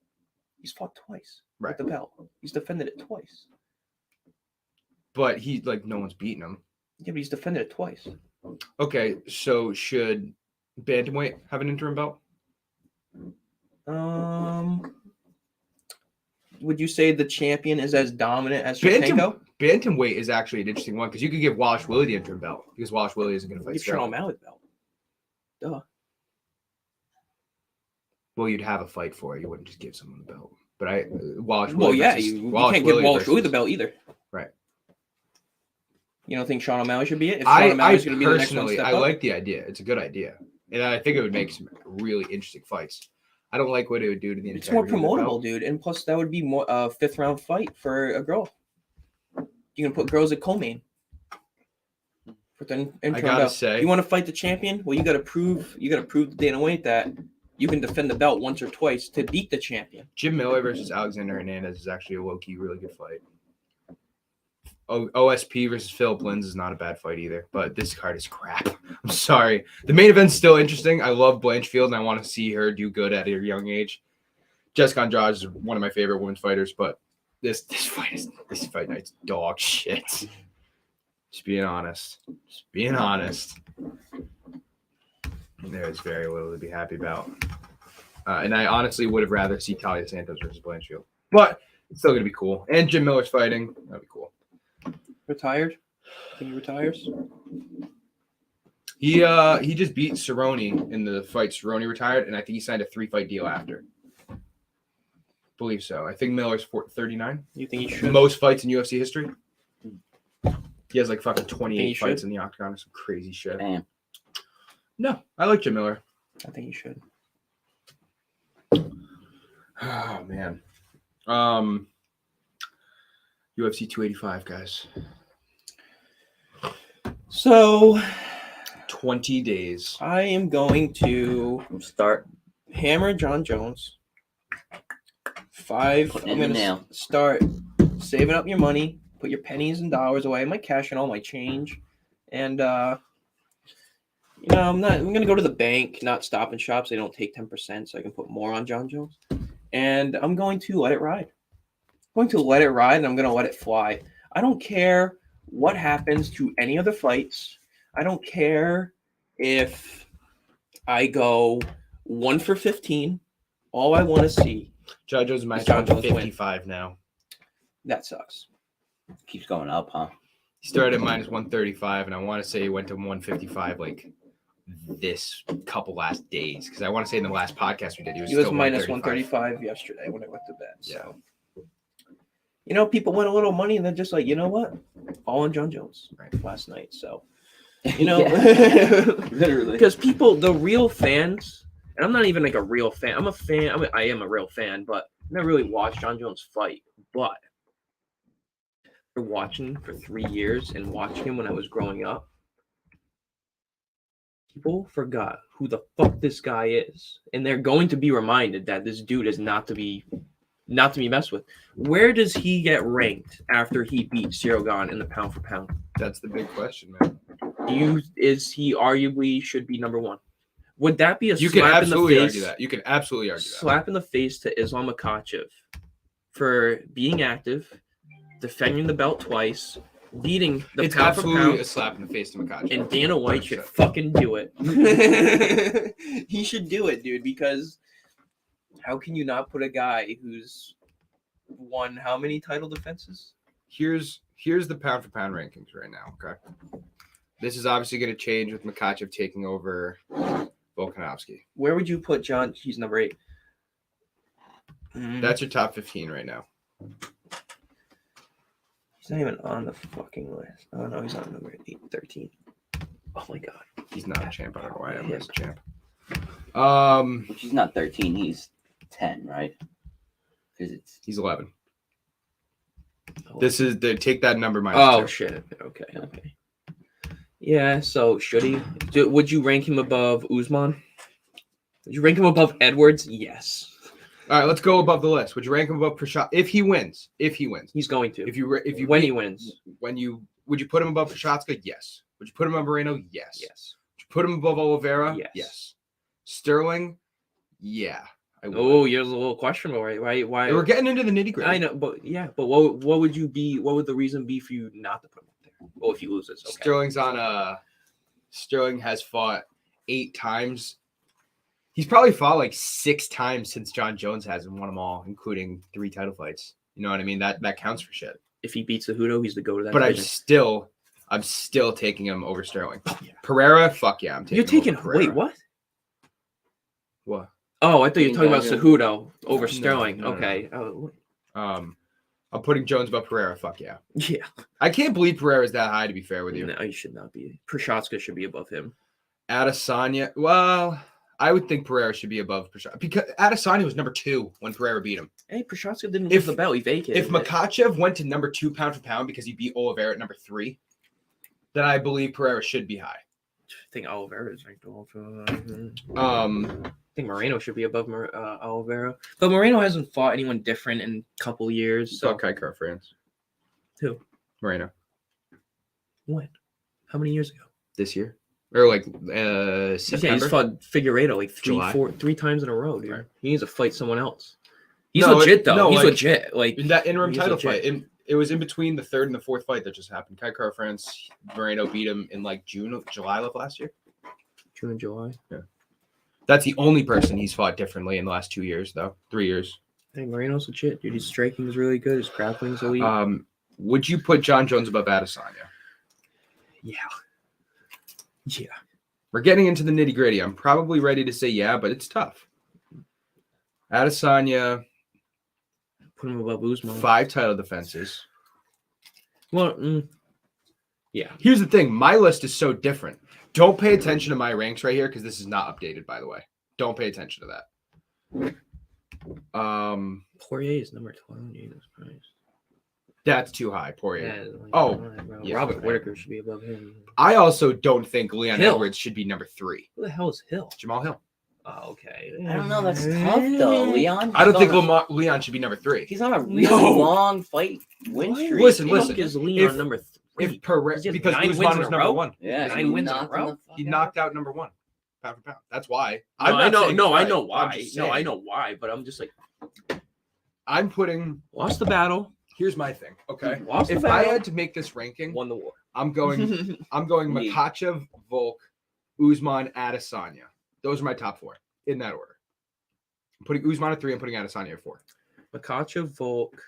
He's fought twice Right. with the belt. He's defended it twice. But no one's beaten him. Yeah, but he's defended it twice. Okay, so should bantamweight have an interim belt? Would you say the champion is as dominant as Shevchenko? Bantamweight is actually an interesting one because you could give Wallace Willie the interim belt because Wallace Willie isn't going to fight. Give Sean O'Malley the belt. Duh. Well, you'd have a fight for it. You wouldn't just give someone the belt. But Wallace Well, Willie. yeah, versus- you Wallace can't give Willie Wallace Willie versus- the belt either. You don't think Sean O'Malley should be it? If Sean O'Malley's going to be the next one to step I up? like the idea. It's a good idea, and I think it would make some really interesting fights. I don't like what it would do to the. It's more promotable, dude, and plus that would be more fifth round fight for a girl. You can put girls at co-main. But then I gotta say, you want to fight the champion? Well, you got to prove to Dana White that you can defend the belt once or twice to beat the champion. Jim Miller versus Alexander Hernandez is actually a low-key really good fight. OSP versus Philip Lins is not a bad fight either, but this card is crap. I'm sorry. The main event's still interesting. I love Blanchfield, and I want to see her do good at her young age. Jessica Andrade is one of my favorite women's fighters, but this fight night's dog shit. Just being honest. There's very little to be happy about. And I honestly would have rather see Talia Santos versus Blanchfield. But it's still going to be cool. And Jim Miller's fighting. That'd be cool. Retired? Think he retires? He just beat Cerrone in the fight. Cerrone retired, and I think he signed a 3-fight deal after. Believe so. I think Miller's 39. You think he should? Most fights in UFC history. He has like fucking 28 fights in the octagon or some crazy shit. Damn. No, I like Jim Miller. I think he should. Oh man. UFC 285, guys. So 20 days. I am going to Start. hammer Jon Jones. 5. Put I'm in the going to nail. start saving up your money. Put your pennies and dollars away. I might cash in all my change. And, I'm going to go to the bank, not Stop and Shop, so they don't take 10%, so I can put more on Jon Jones. And I'm going to let it ride. I'm going to let it ride, and I'm going to let it fly. I don't care what happens to any other fights. I don't care if I go 1 for 15. All I want to see. Jon Jones might Jon be Jones 55 now. That sucks. Keeps going up, huh? He started at minus 135, and I want to say he went to 155 like this couple last days. Because I want to say in the last podcast we did, he was still minus 135. 135 yesterday when I went to bed. So, people win a little money, and they're just like, you know what? All on Jon Jones last night. So, Literally. Because the real fans, and I'm not even like a real fan. I'm a fan. I am a real fan, but I never really watched Jon Jones fight. But watching for 3 years and watching him when I was growing up, people forgot who the fuck this guy is, and they're going to be reminded that this dude is not to be messed with. Where does he get ranked after he beat Cyril Gane in the pound for pound? That's the big question, man. Is he arguably should be number 1? Would that be a You slap can absolutely in the face? argue that. You can absolutely argue that. Slap in the face to Islam Makhachev for being active, defending the belt twice, beating the It's pound for absolutely pound, a slap in the face to Makhachev. and Dana White should 100%. fucking do it. He should do it, dude, because how can you not put a guy who's won how many title defenses? Here's the pound for pound rankings right now, okay? This is obviously going to change with Makhachev taking over Volkanovski. Where would you put John? He's number 8. That's your top 15 right now. He's not even on the fucking list. Oh, no, he's on number 13. Oh, my God. He's not a champ. I don't know why I'm Yeah. a champ. Which he's not 13. He's 10, right? Because He's 11. Oh, This is the take that number minus oh 2. shit. Okay. Yeah, so should he? Would you rank him above Usman? Would you rank him above Edwards? Yes. All right, let's go above the list. Would you rank him above Prashad if he wins? He's going to. If you when he wins. would you put him above Prochazka? Yes. Would you put him above Moreno? Yes. Yes. Would you put him above Oliveira? Yes. Sterling? Yeah. I would. Oh, here's a little questionable, right? Why? We're getting into the nitty gritty. I know, but what would you be? What would the reason be for you not to put him up there? Well, if he loses, okay. Sterling has fought 8 times. He's probably fought like 6 times since Jon Jones has and won them all, including 3 title fights. You know what I mean? That counts for shit. If he beats Cejudo, he's the go to that. But division. I'm still taking him over Sterling. Yeah. Pereira, fuck yeah, I'm taking. You're taking. Over Pereira. Wait, what? What? Oh, I thought you were talking about Daniel. Cejudo over No, Sterling. no. Okay. Um, I'm putting Jones above Pereira. Fuck yeah. Yeah. I can't believe Pereira's that high, to be fair with you. No, you should not be. Prochazka should be above him. Adesanya. Well, I would think Pereira should be above Prochazka because Adesanya was number 2 when Pereira beat him. Hey, Prochazka didn't lose the belt. He vacated. If Makhachev went to number 2 pound for pound because he beat Oliveira at number 3, then I believe Pereira should be high. I think Oliveira is ranked also. I think Moreno should be above Oliveira, but Moreno hasn't fought anyone different in a couple years. So Kai Car France. Who? Moreno. When? How many years ago? This year. Or like Yeah, September. he's fought Figueiredo like July. 3 times in a row, dude. Right. He needs to fight someone else. He's No, legit though. no, He's like, legit. Like In that interim he's title legit. fight, it was in between the 3rd and the 4th fight that just happened. Kai Car France, Moreno beat him in like July of last year. June and July. That's the only person he's fought differently in the last 2 years, though. 3 years. I think Moreno's legit, dude. His striking is really good. His grappling's elite. Would you put Jon Jones above Adesanya? Yeah. Yeah. We're getting into the nitty gritty. I'm probably ready to say yeah, but it's tough. Adesanya, Put him above Usman. 5 title defenses. Well, yeah. Here's the thing. My list is so different. Don't pay attention to my ranks right here because this is not updated, by the way. Don't pay attention to that. Poirier is number 12. Jesus Christ. That's too high, Poirier. Yeah, like, Oh, come on, bro. yeah. Robert Whittaker should be above him. I also don't think Leon Hill. Edwards should be number 3. Who the hell is Hill? Jamal Hill. Oh, okay. I don't know. That's tough though, Leon. I don't think he's on Leon should be number 3. He's on a really No. long fight win streak. Listen, Hill listen. is Leon If- number 3. If Pereira, He's just because 9 wins Usman in was a number row? 1. Yeah, 9 wins in a knocked row? him the fuck He out. knocked out number 1, pound for pound. That's why. I know, saying no, it's I right. know I'm why. just No, I saying. know why, but I'm just like, I'm putting. lost the battle, Here's my thing. Okay. lost If the I battle, had to make this ranking, won the war. I'm going Yeah. Makhachev, Volk, Usman, Adesanya. Those are my top 4 in that order. I'm putting Usman at 3. I'm putting Adesanya at 4. Makhachev, Volk.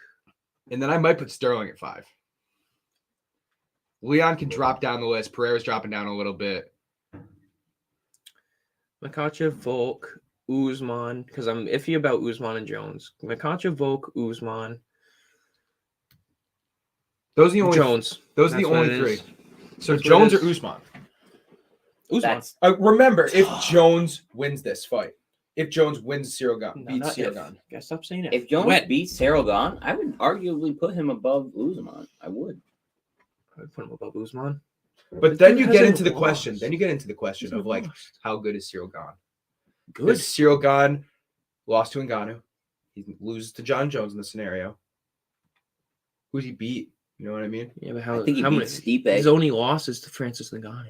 And then I might put Sterling at 5. Leon can drop down the list. Pereira's dropping down a little bit. Makhachev, Volk, Usman, because I'm iffy about Usman and Jones. Makhachev, Volk, Usman, Those are the only Jones. Those are the That's what only it 3. is. So That's what it Jones or is. Usman. Usman. That's Remember, if Jones wins this fight, if Jones wins Cyril Gane, No, beats not Cyril if. Gane. Gotta stop saying it. if Jones When? beats Cyril Gane, I would arguably put him above Usman. I would. I'd put him above Usman. But then dude you get hasn't into the question. lost. Then you get into the question Hasn't of like, lost. how good is Cyril Gane? Good. Because Cyril Gane lost to Ngannou. He loses to Jon Jones in the scenario. Who's he beat? You know what I mean? Yeah, but how, I think he how beats Stipe. His only loss is to Francis Ngannou.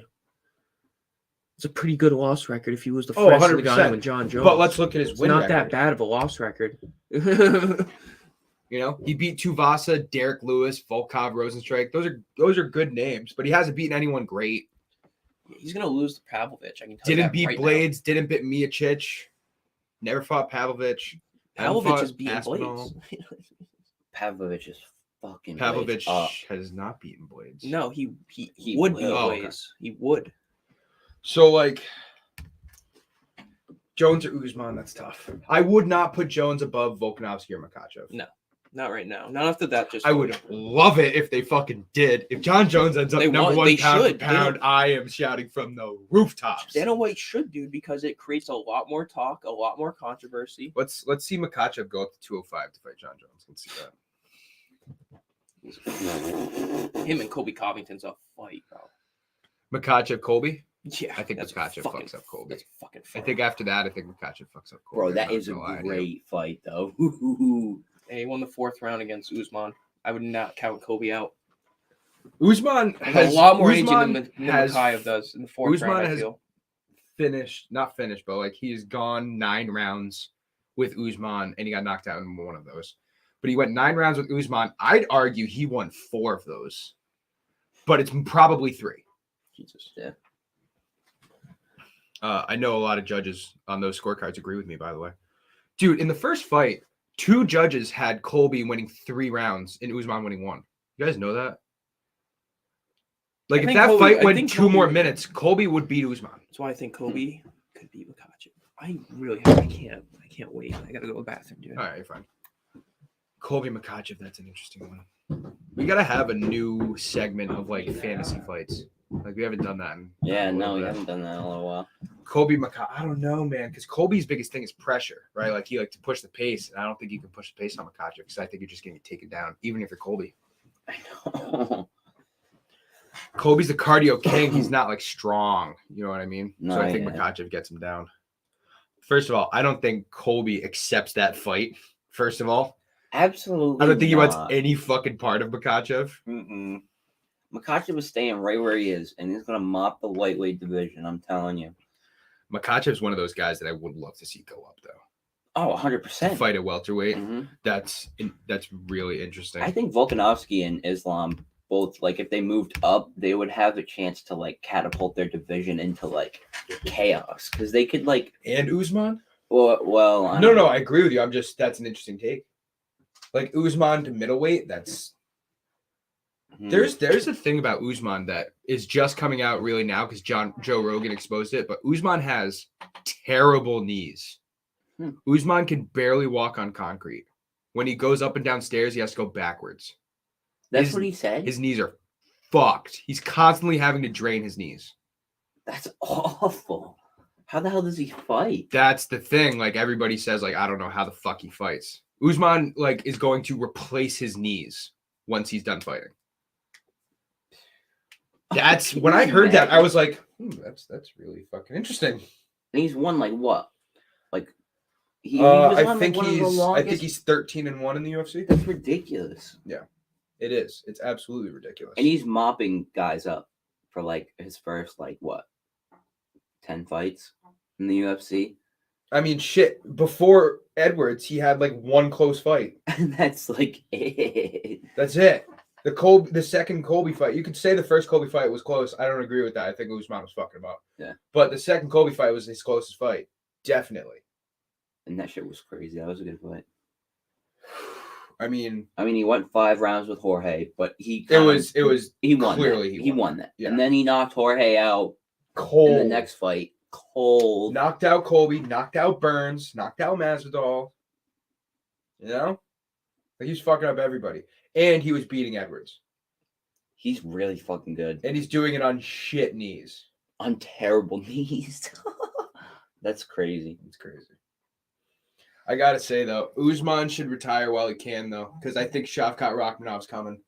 It's a pretty good loss record if you lose to Oh, Francis 100%. Ngannou and Jon Jones. But let's look at his it's win not record. that bad of a loss record. You know, he beat Tuivasa, Derek Lewis, Volkov, Rosenstrike. Those are good names, but he hasn't beaten anyone great. He's gonna lose to Pavlovich. I can tell you Didn't that beat right Blades. Didn't beat Miocic. Never fought Pavlovich. now. Pavlovich fought is beating Aspinall. Blades. Pavlovich is fucking Pavlovich Blades up. has not beaten Blades. No, he He would will. beat Oh, okay. Blades. He would. So like Jones or Usman, that's tough. I would not put Jones above Volkanovski or Makhachev. No. Not right now. Not after that. Just I would love it if they fucking did. If Jon Jones ends up They number want- 1 they pound should. for pound, I am shouting from the rooftops. Dana White should, dude, because it creates a lot more talk, a lot more controversy. Let's see Makhachev go up to 205 to fight Jon Jones. Let's see that. Him and Kobe Covington's a fight, bro. Makhachev, Colby. Yeah, I think that's Makhachev fucking- fucks up Colby. That's fucking. I Fun. think after that, I think Makhachev fucks up Colby. Bro, I'm that not is a gonna lie to you. great fight, though. And he won the 4th round against Usman. I would not count Kobe out. Usman There's has a lot more energy Usman than has Mikhaev does in the 4th Usman round. I has- feel. not finished, but like he's gone 9 rounds with Usman and he got knocked out in one of those. But he went 9 rounds with Usman. I'd argue he won 4 of those, but it's probably 3. Jesus. Yeah. I know a lot of judges on those scorecards agree with me, by the way. Dude, in the first fight, 2 judges had Colby winning 3 rounds and Usman winning 1. You guys know that? Like, I if think that Colby- fight I went think 2 more Colby- minutes, Colby would beat Usman. That's why I think Kobe could beat Makhachev. I can't wait. I gotta go to the bathroom, dude. All right, you're fine. Colby Makachev, that's an interesting one. We gotta have a new segment of like fantasy fights. Like we haven't done that. We haven't done that in a little while. Colby Makachev, I don't know, man, because Colby's biggest thing is pressure, right? Like he likes to push the pace, and I don't think you can push the pace on Makachev because I think you're just gonna get taken down, even if you're Colby. I know. Colby's the cardio king. He's not like strong. You know what I mean? No, So I think Makachev gets him down. First of all, I don't think Colby accepts that fight. First of all, absolutely. I don't think he wants any fucking part of Makachev. Makachev is staying right where he is, and he's gonna mop the lightweight division. I'm telling you. Makachev's one of those guys that I would love to see go up, though. Oh, 100%. To fight at welterweight. Mm-hmm. That's really interesting. I think Volkanovski and Islam both, like, if they moved up, they would have a chance to, like, catapult their division into, like, chaos. Because they could, like... And Usman? Well... No, I agree with you. That's an interesting take. Like, Usman to middleweight, that's... There's a thing about Usman that is just coming out really now because Joe Rogan exposed it, but Usman has terrible knees. Usman can barely walk on concrete. When he goes up and down stairs, he has to go backwards. That's what he said? His knees are fucked. He's constantly having to drain his knees. That's awful. How the hell does he fight? That's the thing. Like, everybody says, like, I don't know how the fuck he fights. Usman, like, is going to replace his knees once he's done fighting. That's when I heard that, I was like, that's really fucking interesting. And he's won like what? Like I think he's 13-1 in the UFC. That's ridiculous. Yeah, it is. It's absolutely ridiculous. And he's mopping guys up for like his first 10 fights in the UFC. I mean, shit. Before Edwards, he had like one close fight. And that's like it. That's it. The second Colby fight, you could say the first Colby fight was close. I don't agree with that. I think Usman was fucking him up. Yeah. But the second Colby fight was his closest fight. Definitely. And that shit was crazy. That was a good fight. I mean, he went 5 rounds with Jorge, but he won. Clearly, he won that. Yeah. And then he knocked Jorge out cold in the next fight. Cold. Knocked out Colby, knocked out Burns, knocked out Masvidal. You know? Like, he's fucking up everybody. And he was beating Edwards. He's really fucking good. And he's doing it on shit knees. On terrible knees. That's crazy. It's crazy. I gotta say, though, Usman should retire while he can, though, because I think Shavkat Rakhmanov's coming.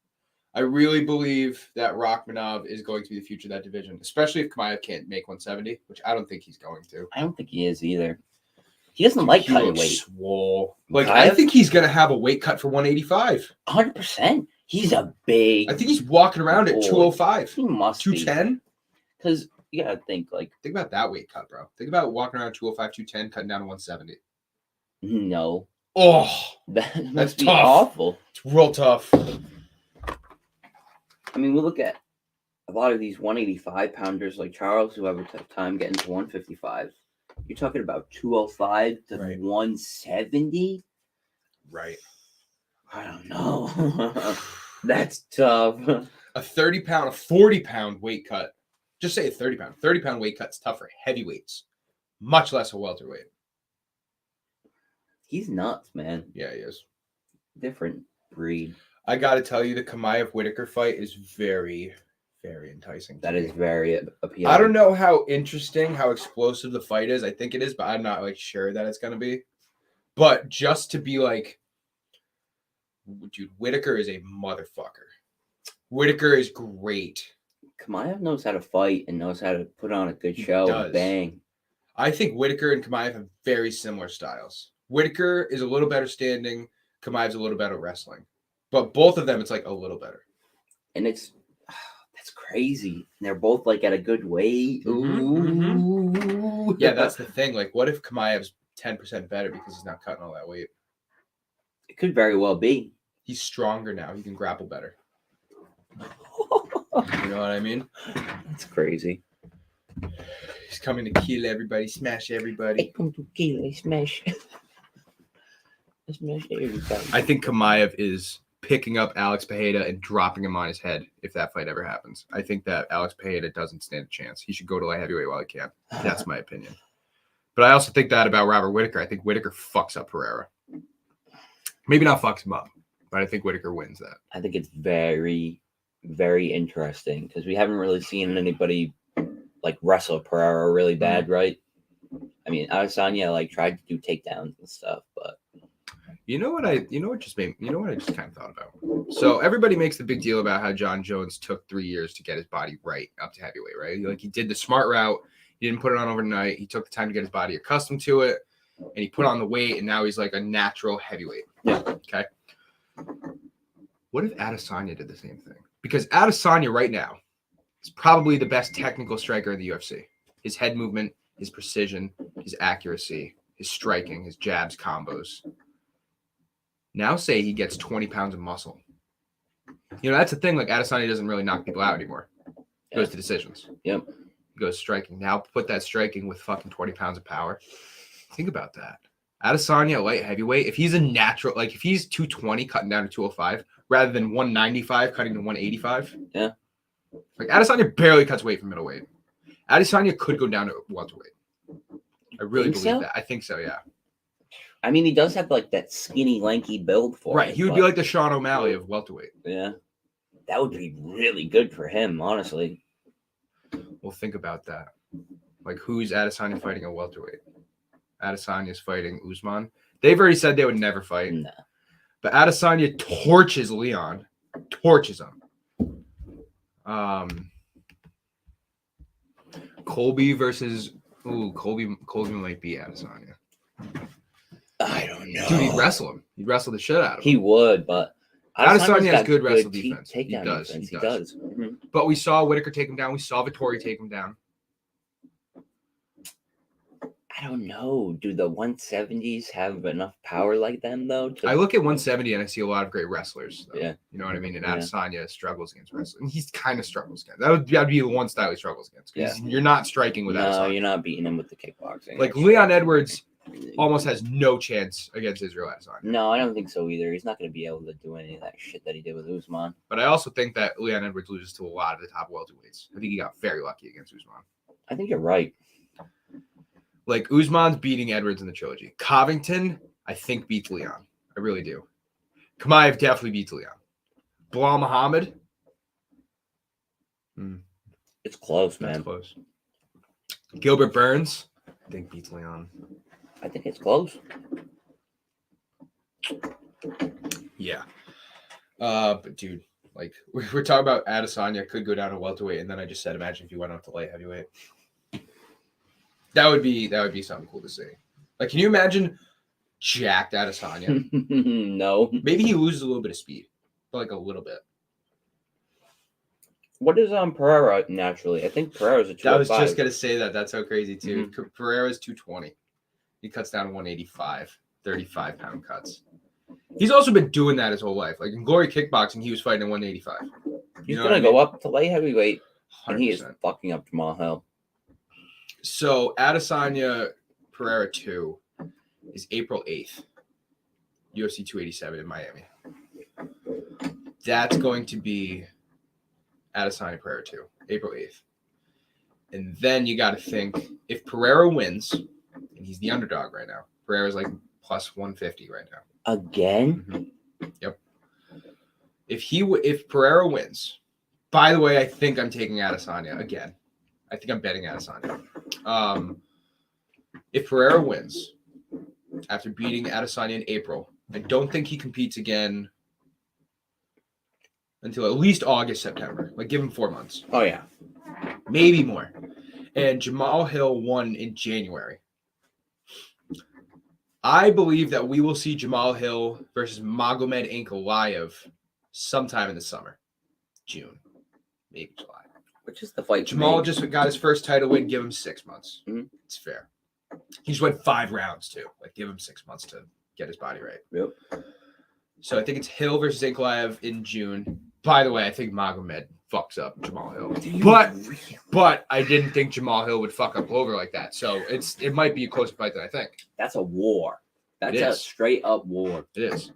I really believe that Rakhmonov is going to be the future of that division, especially if Chimaev can't make 170, which I don't think he's going to. I don't think he is either. He doesn't like cutting weight. Swole. Like, I think he's going to have a weight cut for 185. 100%. He's a big... I think he's walking around at 205. He must 210? Because you got to think, like... Think about that weight cut, bro. Think about walking around 205, 210, cutting down to 170. No. Oh! That's That's be tough. Awful. It's real tough. I mean, we look at a lot of these 185-pounders like Charles who have a tough time getting to 155. You're talking about 205 to 170? Right. I don't know. That's tough. A 30-pound, a 40-pound weight cut. Just say a 30-pound. 30-pound weight cut's tough for heavyweights. Much less a welterweight. He's nuts, man. Yeah, he is. Different breed. I got to tell you, the Chimaev-Whitaker fight is very, very enticing. That is very appealing. I don't know how interesting, how explosive the fight is. I think it is, but I'm not sure that it's going to be. But just to be like, dude, Whitaker is a motherfucker. Whitaker is great. Chimaev knows how to fight and knows how to put on a good show. And bang. I think Whitaker and Chimaev have very similar styles. Whitaker is a little better standing. Chimaev's a little better wrestling. But both of them, it's like a little better. And that's crazy. And they're both at a good weight. Ooh. Yeah, that's the thing. Like, what if Chimaev's 10% better because he's not cutting all that weight? It could very well be. He's stronger now. He can grapple better. You know what I mean? That's crazy. He's coming to kill everybody, smash everybody. Come to kill, smash. Smash everybody. I think Chimaev is picking up Alex Pereira and dropping him on his head if that fight ever happens. I think that Alex Pereira doesn't stand a chance. He should go to light heavyweight while he can. That's my opinion. But I also think that about Robert Whitaker. I think Whitaker fucks up Pereira. Maybe not fucks him up, but I think Whitaker wins that. I think it's very, very interesting because we haven't really seen anybody like wrestle Pereira really bad, right? I mean, Adesanya like tried to do takedowns and stuff, but you know what I just kind of thought about. So everybody makes the big deal about how Jon Jones took 3 years to get his body right up to heavyweight, right? Like he did the smart route. He didn't put it on overnight. He took the time to get his body accustomed to it, and he put on the weight, and now he's like a natural heavyweight. Yeah. Okay. What if Adesanya did the same thing? Because Adesanya right now is probably the best technical striker in the UFC. His head movement, his precision, his accuracy, his striking, his jabs, combos. Now say he gets 20 pounds of muscle. You know, that's the thing. Like Adesanya doesn't really knock people out anymore. He goes to decisions. Yep. He goes striking. Now put that striking with fucking 20 pounds of power. Think about that. Adesanya, light heavyweight, if he's a natural, like if he's 220 cutting down to 205 rather than 195 cutting to 185. Yeah. Like Adesanya barely cuts weight from middleweight. Adesanya could go down to welterweight. I really believe that. I think so, yeah. I mean, he does have like that skinny, lanky build for Right. it. He would be like the Sean O'Malley of welterweight. Yeah. That would be really good for him, honestly. Well, think about that. Like, who's Adesanya fighting a welterweight? Adesanya's fighting Usman. They've already said they would never fight. Nah. But Adesanya torches Leon. Torches him. Colby versus... Ooh, Colby might be Adesanya. I don't know. Dude, he'd wrestle him. He'd wrestle the shit out of him. He would, but... Adesanya has got good wrestle defense. He Takedown does. defense. He He does. does. Mm-hmm. But we saw Whitaker take him down. We saw Vettori take him down. I don't know. Do the 170s have enough power like them, though? I look at 170 and I see a lot of great wrestlers. Though. Yeah. You know what I mean? And Yeah. Adesanya struggles against wrestling. He kind of struggles against. That'd be the one style he struggles against. Yeah. You're not striking with No, Adesanya. you're not beating him with the kickboxing. Like Leon Edwards almost has no chance against Israel Adesanya. No, I don't think so either. He's not going to be able to do any of that shit that he did with Usman. But I also think that Leon Edwards loses to a lot of the top welterweights. I think he got very lucky against Usman. I think you're right. Like Usman's beating Edwards in the trilogy. Covington, I think, beats Leon. I really do. Kamaev definitely beats Leon. Bilal Muhammad. It's close, That's man. close. Gilbert Burns, I think, beats Leon. I think it's close. Yeah. But dude, like we're talking about Adesanya could go down to welterweight, and then I just said, imagine if he went up to light heavyweight. That would be something cool to see. Like, can you imagine jacked Adesanya? No. Maybe he loses a little bit of speed, but like a little bit. What is Pereira naturally? I think Pereira's a 205. I was just gonna say that. That's so crazy too. Pereira's 220. He cuts down to 185, 35-pound cuts. He's also been doing that his whole life. Like in Glory Kickboxing, he was fighting at 185. He's gonna go up to light heavyweight, 100%. and he is fucking up Jamal Hill. So Adesanya Pereira 2 is April 8th, UFC 287 in Miami. That's going to be Adesanya Pereira 2, April 8th. And then you got to think, if Pereira wins, and he's the underdog right now, Pereira's like plus 150 right now. Again? Mm-hmm. Yep. If Pereira wins, by the way, I think I'm taking Adesanya again. I think I'm betting Adesanya. If Pereira wins after beating Adesanya in April, I don't think he competes again until at least August, September. Like, give him 4 months. Oh, yeah. Maybe more. And Jamal Hill won in January. I believe that we will see Jamal Hill versus Magomed Ankalaev sometime in the summer. June. Maybe July. Which is the fight? Jamal just got his first title win. Give him 6 months. Mm-hmm. It's fair. He just went 5 rounds, too. Like, give him 6 months to get his body right. Yep. So I think it's Hill versus Ankalaev in June. By the way, I think Magomed fucks up Jamal Hill. But I didn't think Jamal Hill would fuck up Glover like that. So it might be a closer fight than I think. That's a war. That's a straight up war. It is.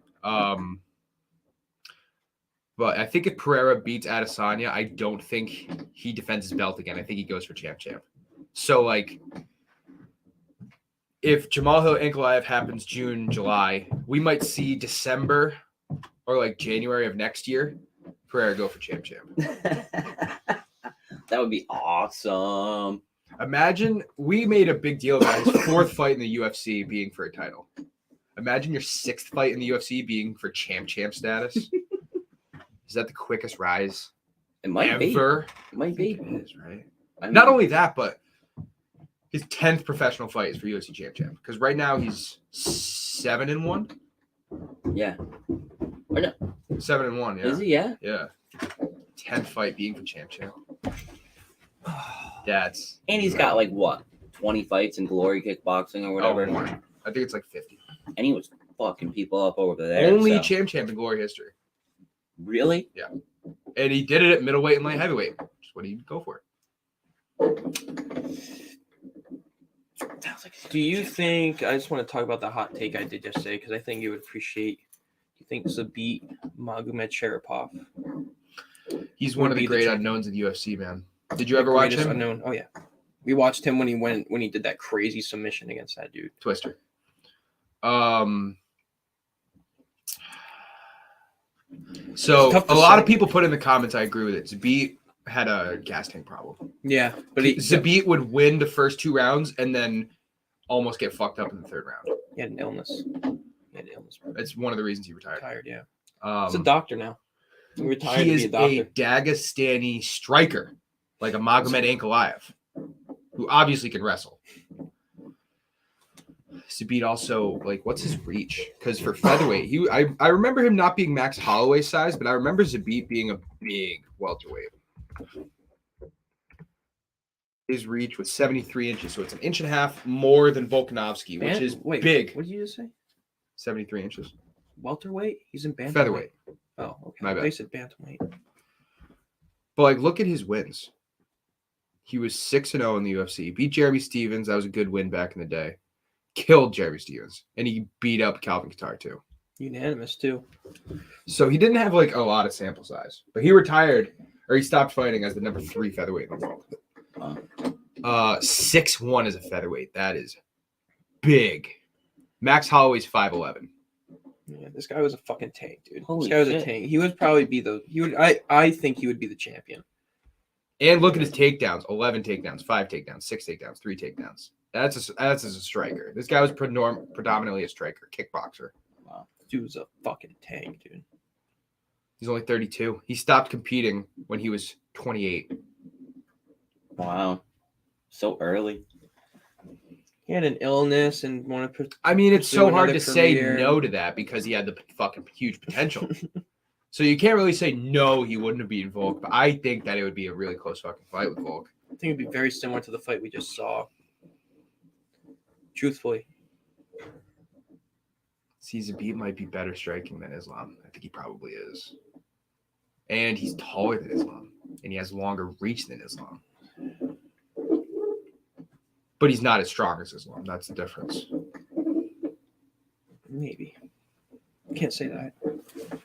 But I think if Pereira beats Adesanya, I don't think he defends his belt again. I think he goes for champ. So, like, if Jamal Hill Ankalaev happens June, July, we might see December or like January of next year, Pereira go for champ. That would be awesome. Imagine we made a big deal about his 4th fight in the UFC being for a title. Imagine your 6th fight in the UFC being for champ status. Is that the quickest rise It might ever? be. It might be. It is, right? I mean, Not only that, but his 10th professional fight is for UFC champ. Because right now he's 7-1. Yeah. 7-1. Yeah. Is he? Yeah. Yeah. 10th fight being for champ. That's And he's got like what, 20 fights in Glory Kickboxing or whatever. more. I think it's like 50. And he was fucking people up over there. Only so. champ in Glory history. Really? Yeah. And he did it at middleweight and light heavyweight. Just what do you go for? Do you think? I just want to talk about the hot take I did yesterday because I think you would appreciate. You think Zabit Magomed Sharipov? He's one of the great unknowns of the UFC, man. Did you ever watch him? Unknown. Oh yeah, we watched him when he did that crazy submission against that dude. Twister. So a lot of people put in the comments, I agree with it. Zabit had a gas tank problem. Yeah, but Zabit would win the first 2 rounds and then almost get fucked up in the 3rd round. He had an illness. It's one of the reasons he retired. Yeah. He's a doctor now. He retired He to is be a doctor. Dagestani striker, like a Magomed Ankalaev, who obviously can wrestle. Zabit also, like, what's his reach? Because for featherweight, I remember him not being Max Holloway size, but I remember Zabit being a big welterweight. His reach was 73 inches, so it's 1.5 inches more than Volkanovski, which is big. What did you just say? 73 inches. Welterweight? He's in bantamweight. Featherweight. Oh, okay. My bad. They said bantamweight. But, like, look at his wins. He was 6-0 in the UFC. Beat Jeremy Stevens. That was a good win back in the day. Killed Jeremy Stevens. And he beat up Calvin Kattar, too. Unanimous, too. So he didn't have, like, a lot of sample size. But he retired, or he stopped fighting as the number 3 featherweight in the world. 6'1" as a featherweight. That is big. Max Holloway's 5'11". Yeah, this guy was a fucking tank, dude. Holy this guy was shit. a tank. He would probably be I think he would be the champion. And look at his takedowns: 11 takedowns, 5 takedowns, 6 takedowns, 3 takedowns. That's as a striker. This guy was predominantly a striker, kickboxer. Wow, this dude was a fucking tank, dude. He's only 32. He stopped competing when he was 28. Wow. So early. He had an illness and wanted to. I mean, it's so hard to say career. no to that because he had the fucking huge potential. So you can't really say no, he wouldn't have beaten Volk, but I think that it would be a really close fucking fight with Volk. I think it'd be very similar to the fight we just saw. Truthfully. Zabit might be better striking than Islam. I think he probably is. And he's taller than Islam. And he has longer reach than Islam. But he's not as strong as Islam. That's the difference. Maybe. Can't say that.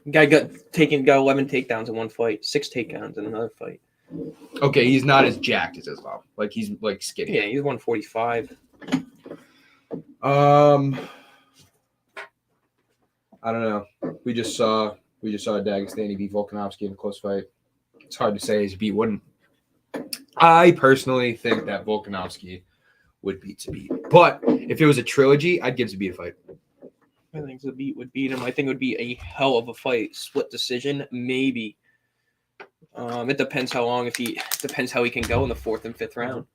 Guy got 11 takedowns in one fight, 6 takedowns in another fight. Okay, he's not as jacked as Islam. Like, he's like skinny. Yeah, he's 145. I don't know. We just saw Dagestani beat Volkanovski in a close fight. It's hard to say Zabit wouldn't. I personally think that Volkanovski would beat Zabit. But if it was a trilogy, I'd give Zabit a fight. I think Zabit would beat him. I think it would be a hell of a fight. Split decision, maybe. It depends how long. Depends how he can go in the 4th and 5th round.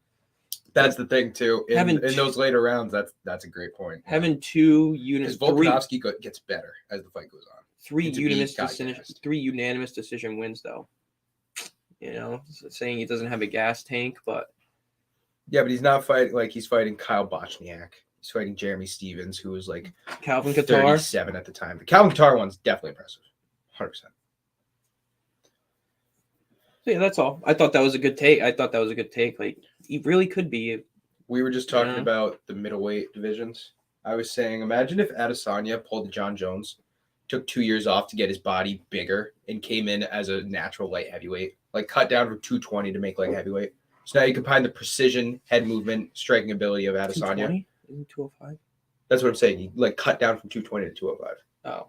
That's the thing too. In those later rounds, that's a great point. Having 2 units, because Volkanovski gets better as the fight goes on. 3 unanimous decision wins though. You know, saying he doesn't have a gas tank, but yeah, but he's not fighting like he's fighting Kyle Bochniak. He's fighting Jeremy Stevens, who was like Calvin Kattar 37 at the time. The Calvin Kattar one's definitely impressive, 100%. So yeah, that's all. I thought that was a good take. Like he really could be. We were just talking about the middleweight divisions. I was saying, imagine if Adesanya pulled the Jon Jones, took 2 years off to get his body bigger, and came in as a natural light heavyweight, like cut down from 220 to make light heavyweight. So now you combine the precision, head movement, striking ability of Adesanya. 205. That's what I'm saying. You like cut down from 220 to 205. Oh.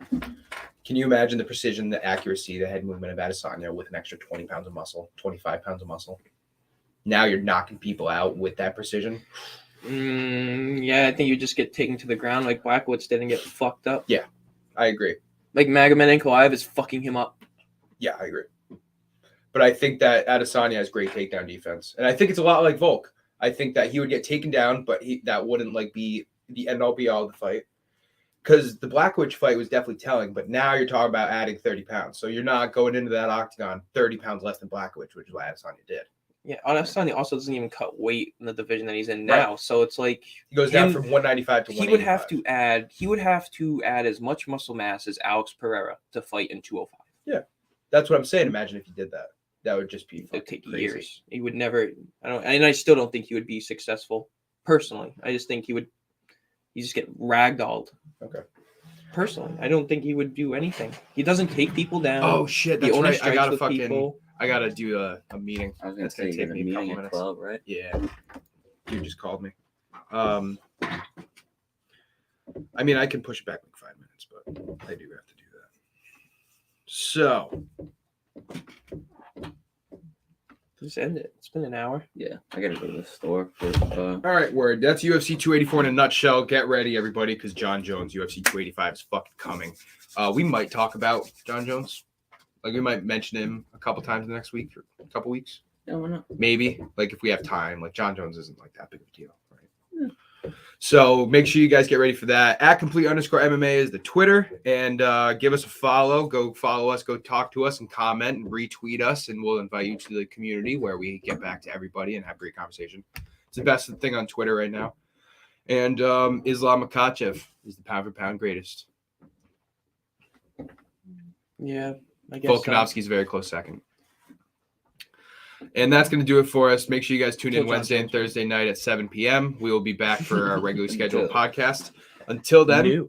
Can you imagine the precision, the accuracy, the head movement of Adesanya with an extra 20 pounds of muscle, 25 pounds of muscle? Now you're knocking people out with that precision. Yeah, I think you just get taken to the ground like Blachowicz did and get fucked up. Yeah, I agree. Like Magomed Ankalaev is fucking him up. Yeah, I agree. But I think that Adesanya has great takedown defense. And I think it's a lot like Volk. I think that he would get taken down, but that wouldn't like be the end-all be-all of the fight. Because the Blachowicz fight was definitely telling, but now you're talking about adding 30 pounds. So you're not going into that octagon 30 pounds less than Blachowicz, which is what Adesanya did. Yeah, Adesanya also doesn't even cut weight in the division that he's in now. Right. So it's like he goes down from 195 to 185. He would have to add as much muscle mass as Alex Pereira to fight in 205. Yeah. That's what I'm saying. Imagine if he did that. That would just be it'd take crazy. Years. He would never I still don't think he would be successful personally. I just think he just get ragdolled. Okay. Personally, I don't think he would do anything. He doesn't take people down. Oh shit, that's right. I gotta do a meeting. I was gonna say take me a couple minutes. 12, right? Yeah. You just called me. I mean, I can push it back like 5 minutes, but I do have to do that. So just end it. It's been an hour. Yeah, I gotta go to the store. All right, word. That's UFC 284 in a nutshell. Get ready, everybody, because Jon Jones, UFC 285 is fucking coming. We might talk about Jon Jones. Like, we might mention him a couple times the next week or a couple weeks. Yeah, why not? Maybe. Like, if we have time. Like, Jon Jones isn't, like, that big of a deal, right? Yeah. So, make sure you guys get ready for that. @complete_MMA is the Twitter. And give us a follow. Go follow us. Go talk to us and comment and retweet us. And we'll invite you to the community where we get back to everybody and have great conversation. It's the best thing on Twitter right now. And Islam Makhachev is the pound-for-pound greatest. Yeah. I guess Volkanovski's a very close second. And that's going to do it for us. Make sure you guys tune in Wednesday and Thursday night at 7 p.m. We will be back for our regularly scheduled podcast. Until then,